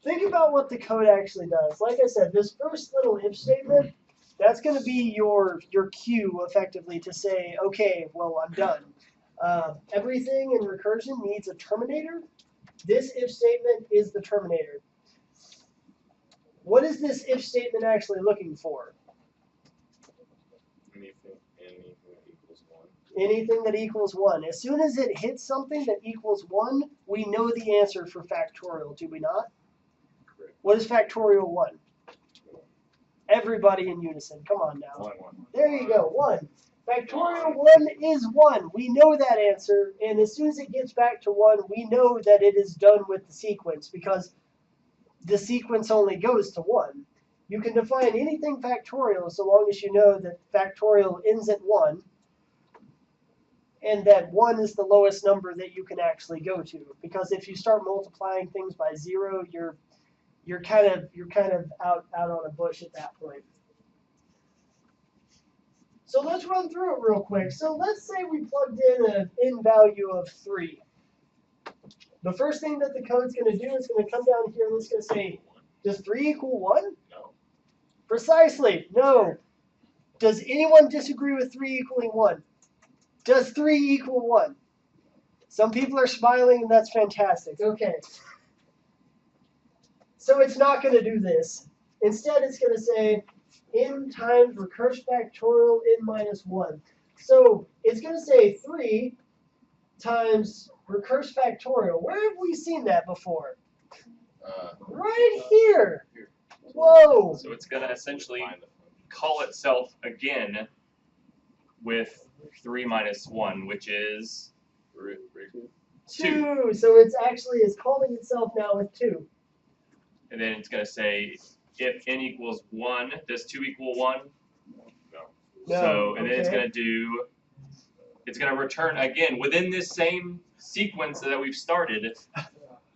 think about what the code actually does. Like I said, this first little if statement, that's going to be your cue, effectively, to say, okay, well, I'm done. Everything in recursion needs a terminator. This if statement is the terminator. What is this if statement actually looking for? Anything that equals 1. As soon as it hits something that equals 1, we know the answer for factorial, do we not? Correct. What is factorial 1? Everybody in unison. Come on now. 1. There you go, 1. Factorial 1 is 1. We know that answer, and as soon as it gets back to 1, we know that it is done with the sequence, because the sequence only goes to 1. You can define anything factorial so long as you know that factorial ends at 1, and that 1 is the lowest number that you can actually go to. Because if you start multiplying things by 0, you're kind of out on a bush at that point. So let's run through it real quick. So let's say we plugged in an n value of 3. The first thing that the code's going to do is going to come down here and it's going to say, does 3 equal 1? No. Precisely, no. Does anyone disagree with 3 equaling 1? Does 3 equal 1? Some people are smiling, and that's fantastic. Okay. So it's not going to do this. Instead, it's going to say n times recursion factorial n minus 1. So it's going to say 3 times recursion factorial. Where have we seen that before? Right here. Whoa. So it's going to essentially call itself again with 3 minus 1, which is 2. So it's calling itself now with 2. And then it's going to say, if n equals 1, does 2 equal 1? No. So, and then it's okay. going to it's going to return again within this same sequence that we've started.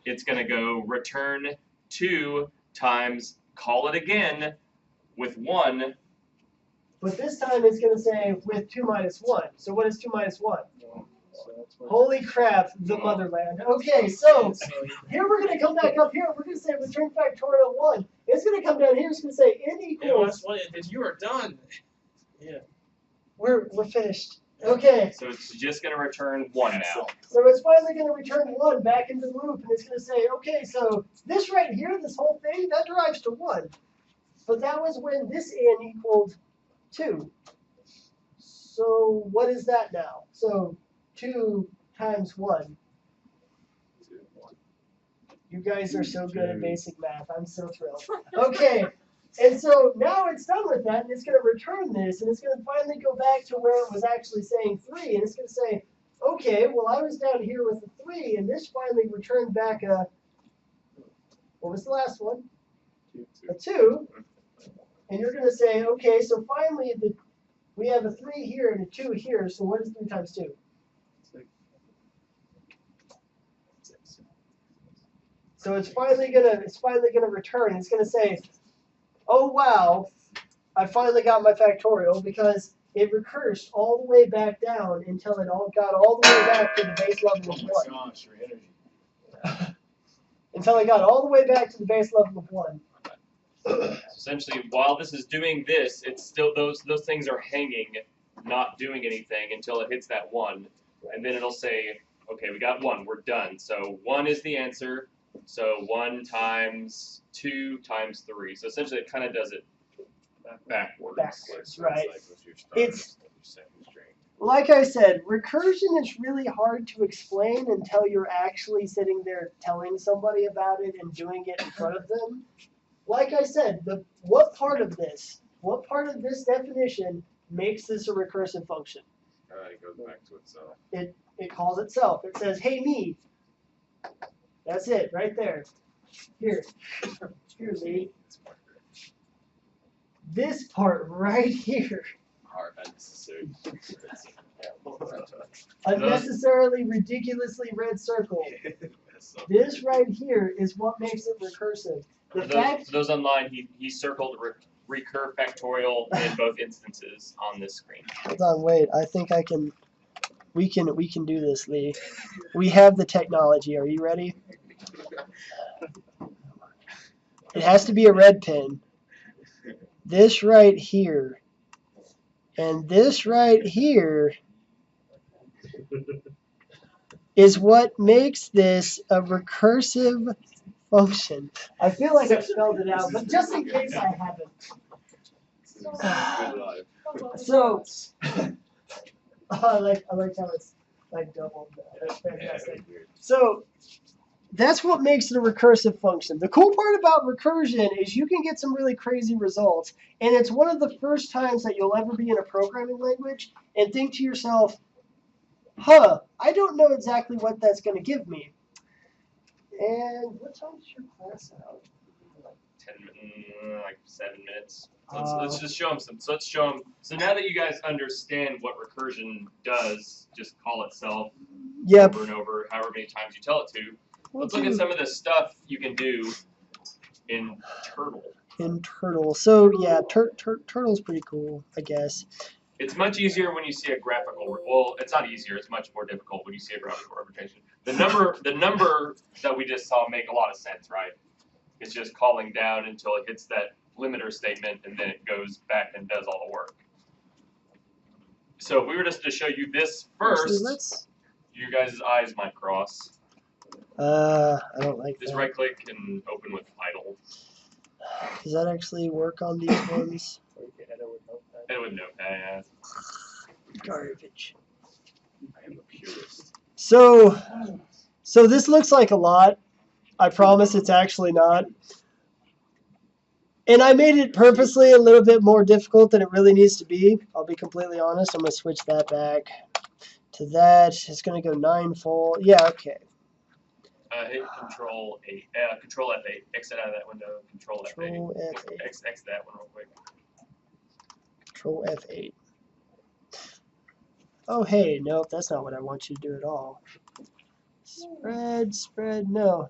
it's going to go return 2 times, call it again with 1. But this time it's going to say with 2 minus 1. So what is 2 minus 1? So that's what. Holy crap, the motherland. Okay, so here we're going to come back up here. We're going to say return factorial 1. It's going to come down here. It's going to say n Yeah, equals. that's what. Then you are done. Yeah. We're finished. Okay, So it's just going to return 1 now. so it's finally going to return 1 back into the loop, and it's going to say, okay, so this right here, this whole thing, that derives to 1. But that was when this n equaled 2. So what is that now? So 2 times 1. You guys are so good at basic math. I'm so thrilled. Okay, and so now it's done with that, and it's going to return this, and it's going to finally go back to where it was actually saying 3, and it's going to say, okay, well, I was down here with a 3, and this finally returned back a, what was the last one? A 2. And you're going to say, okay, so finally we have a 3 here and a 2 here, so what is 3 times 2? So it's finally gonna return. It's gonna say, "Oh wow, I finally got my factorial," because it recursed all the way back down until it all got all the way back to the base level of 1. Oh my gosh, your energy. Until it got all the way back to the base level of 1. Essentially, while this is doing this, it's still those things are hanging, not doing anything until it hits that 1, and then it'll say, okay, we got 1, we're done. So 1 is the answer. So 1 times 2 times 3. So essentially, it kind of does it backwards. Backwards, right? Like with your It's- your second string. Like I said, recursion is really hard to explain until you're actually sitting there telling somebody about it and doing it in front of them. Like I said, what part of this definition makes this a recursive function? It goes back to itself. It calls itself. It says, hey, me. That's it, right there. Here, me. This part right here. Hard, unnecessary. Unnecessarily, ridiculously red circle. This right here is what makes it recursive. The For fact those online, he circled recur factorial in both instances on this screen. Hold on, wait. I think I can. We can do this, Lee. We have the technology. Are you ready? It has to be a red pen. This right here, and this right here is what makes this a recursive function. I feel like I've spelled it out, but just in case I haven't. Good life. So, I like how it's like doubled. That's fantastic. So, that's what makes it a recursive function. The cool part about recursion is you can get some really crazy results, and it's one of the first times that you'll ever be in a programming language and think to yourself, huh, I don't know exactly what that's going to give me. And what time is your class out? 7 minutes. So let's just show them some. So let's show them. So now that you guys understand what recursion does, just call itself over and over, however many times you tell it to. Let's look at some of the stuff you can do in Turtle. In Turtle. So yeah, Turtle's pretty cool, I guess. It's much easier when you see a graphical. Well, it's not easier. It's much more difficult when you see a graphical representation. The number that we just saw make a lot of sense, right? It's just calling down until it hits that limiter statement, and then it goes back and does all the work. So if we were just to show you this first, you guys' eyes might cross. I don't like Just that. right click and open with idle. Does that actually work on these ones? It would notepad. Garbage. I am a purist. So this looks like a lot. I promise it's actually not. And I made it purposely a little bit more difficult than it really needs to be. I'll be completely honest. I'm going to switch that back to that. It's going to go 9-fold. Yeah, okay. Hit Control 8. Control F8. Exit out of that window. Control F8. Control F8. Exit that one real quick. Control F8. Oh, hey, nope, that's not what I want you to do at all. Spread. No.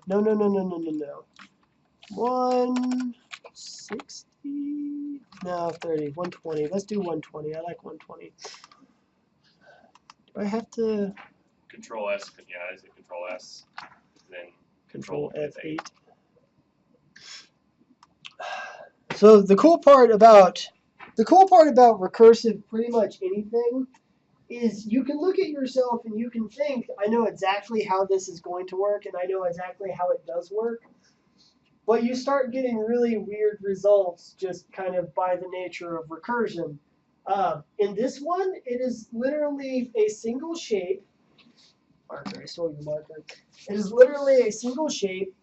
160. No, 30. 120. Let's do 120. I like 120. Do I have to Control S, yeah, is it Control S? Then control F8. F8? So the cool part about recursive pretty much anything is you can look at yourself and you can think, I know exactly how this is going to work and I know exactly how it does work. But you start getting really weird results just kind of by the nature of recursion. In this one, it is literally a single shape. Marker, I stole your marker. It is literally a single shape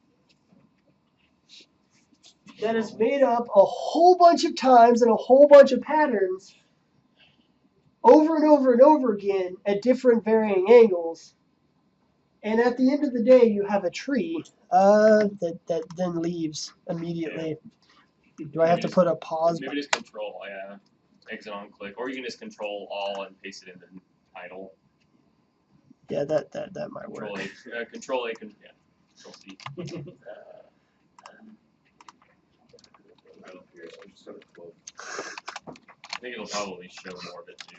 that is made up a whole bunch of times and a whole bunch of patterns over and over and over again at different varying angles. And at the end of the day, you have a tree that then leaves immediately. Do I have to put a pause? Maybe just Control, yeah. Exit on click, or you can just Control All and paste it in the title. Yeah, that might work. Control A, yeah. Control C. I think it'll probably show more of it too.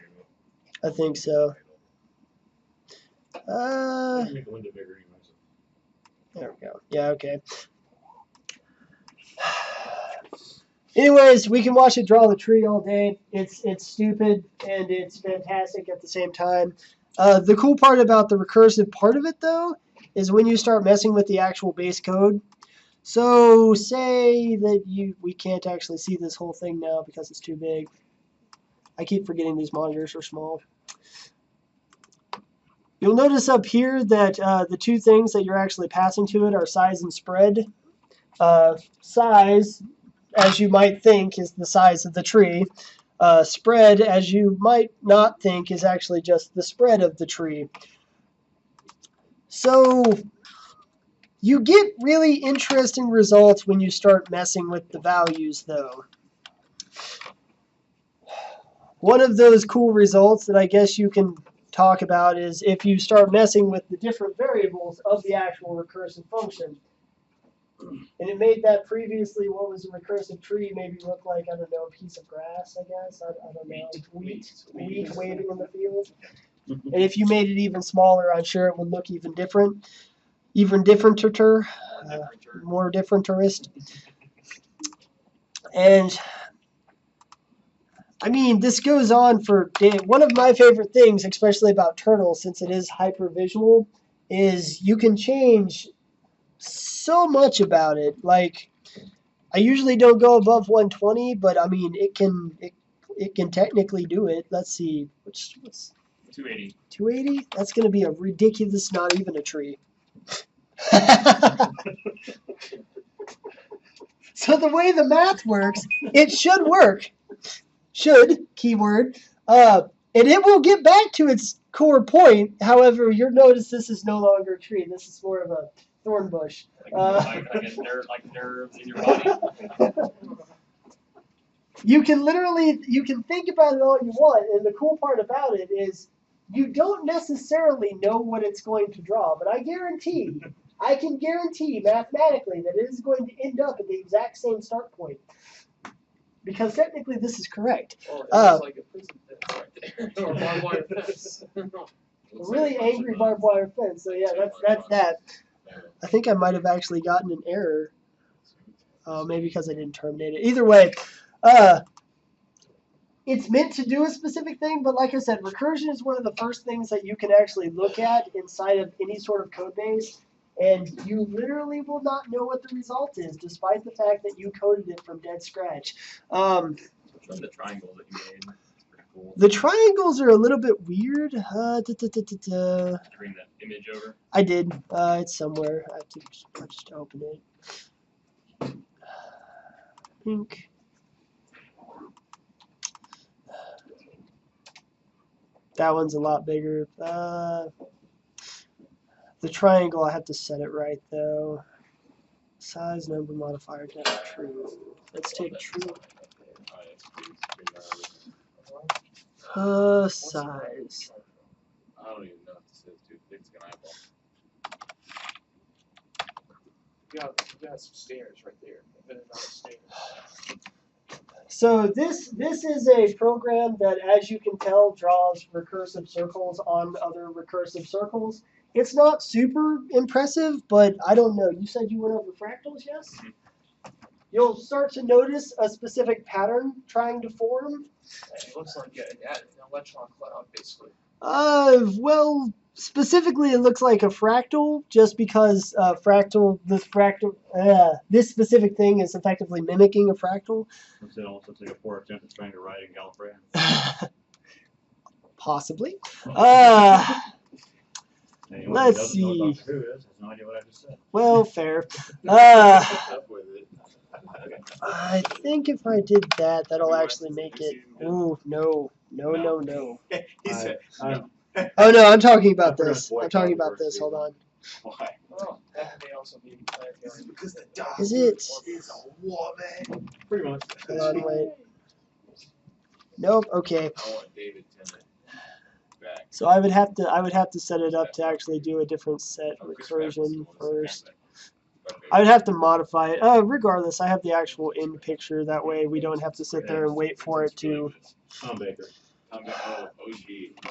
I think so. Make the window bigger anyways. There we go. Yeah, okay. Anyways, we can watch it draw the tree all day. It's stupid and it's fantastic at the same time. The cool part about the recursive part of it, though, is when you start messing with the actual base code. So say that we can't actually see this whole thing now because it's too big. I keep forgetting these monitors are small. You'll notice up here that the two things that you're actually passing to it are size and spread. Size, as you might think, is the size of the tree. Spread, as you might not think, is actually just the spread of the tree. So you get really interesting results when you start messing with the values, though. One of those cool results that I guess you can talk about is if you start messing with the different variables of the actual recursive function. And it made that previously what was a recursive tree maybe look like, I don't know, a piece of grass, I guess. I don't know. Wheat waving in the field. And if you made it even smaller, I'm sure it would look even different. Even differenter. More differenterist. And I mean, this goes on for one of my favorite things, especially about Turtle, since it is hyper-visual, is you can change so much about it. Like, I usually don't go above 120, but I mean, it can technically do it. Let's see, what's 280. 280? That's going to be a ridiculous, not even a tree. So the way the math works, it should work. Should, keyword. And it will get back to its core point. However, you'll notice this is no longer a tree. This is more of a thorn bush. Like nerves in your body. You can think about it all you want, and the cool part about it is you don't necessarily know what it's going to draw, but I can guarantee mathematically that it is going to end up at the exact same start point. Because technically this is correct. Or it looks like a prison fence right there. Or a barbed wire fence. A really angry barbed wire fence. So yeah, that's that. I think I might have actually gotten an error. Maybe because I didn't terminate it. Either way, it's meant to do a specific thing, but like I said, recursion is one of the first things that you can actually look at inside of any sort of code base. And you literally will not know what the result is, despite the fact that you coded it from dead scratch. Show the triangles that you made. It's pretty cool. The triangles are a little bit weird. Did you bring that image over? I did. It's somewhere. I have to just open it. I think. That one's a lot bigger. The triangle, I have to set it right, though. Size, number, modifier, depth, true. Let's take true. Size. I don't even know if this is too big. It's an eyeball. you got some stairs right there, and then another stairs. So this is a program that, as you can tell, draws recursive circles on other recursive circles. It's not super impressive, but I don't know. You said you went over fractals, yes? You'll start to notice a specific pattern trying to form. It looks like an electron cloud, basically. Well, specifically, it looks like a fractal, just because this specific thing is effectively mimicking a fractal. It almost looks like a poor attempt at trying to write in Gallifreyan. Possibly. Anyone who Let's doesn't know what see. Doctor Who is has no idea what I just said. Well, fair. Up with it. I think if I did that, that'll actually make it. Ooh, no. He said, Oh no, I'm talking about I forgot this. boy I'm talking code about this. first, Hold on. why? Oh, that may also be planetary. Because the dog Is it? is a woman. Pretty much. Hold on, wait. Nope. Okay. I want David Tennant back. So I would have to set it up to actually do a different set recursion first. I would have to modify it. Regardless, I have the actual end picture. That way we don't have to sit there and wait for it to. Tom Baker. Oh, OG.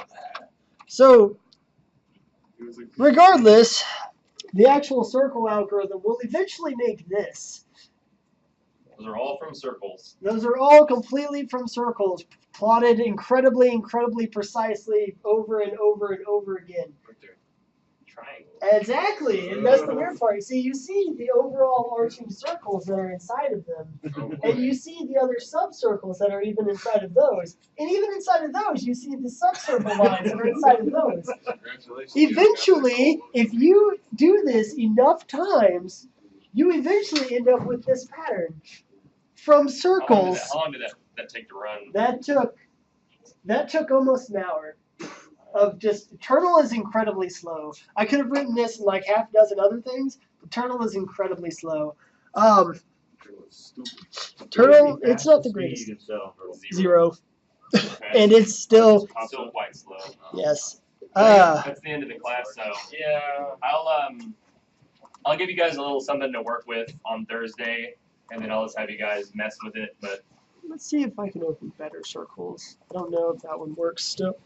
So He was like, regardless, the actual circle algorithm will eventually make this. Those are all from circles. Those are all completely from circles, plotted incredibly precisely over and over and over again. Right there. Triangle. Exactly, and that's the weird part. You see the overall arching circles that are inside of them, and you see the other subcircles that are even inside of those, and even inside of those, you see the subcircle lines that are inside of those. Congratulations. Eventually, if you do this enough times, you eventually end up with this pattern from circles. How long did that take to run? That took almost an hour. Of just Turtle is incredibly slow. I could have written this in like half a dozen other things, but Turtle is incredibly slow. Turtle, it's not the greatest. Itself, or Zero, Okay. and it's still Still quite slow. yes. That's the end of the class, so Yeah. I'll give you guys a little something to work with on Thursday, and then I'll just have you guys mess with it. But Let's see if I can open better circles. I don't know if that one works still.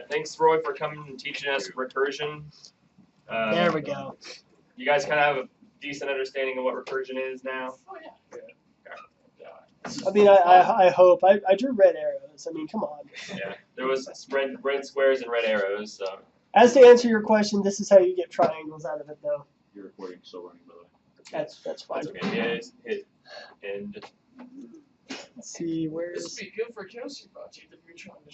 thanks, Roy, for coming and teaching us recursion. There we go. You guys kind of have a decent understanding of what recursion is now. Oh yeah. I mean, I hope. I drew red arrows. I mean, come on. Yeah, there was red squares and red arrows. So As to answer your question, this is how you get triangles out of it, though. Your recording's still running, by the way. That's fine. that's okay. Yeah, it's hit and Let's see, This where's would be good for a chemistry project if you're trying to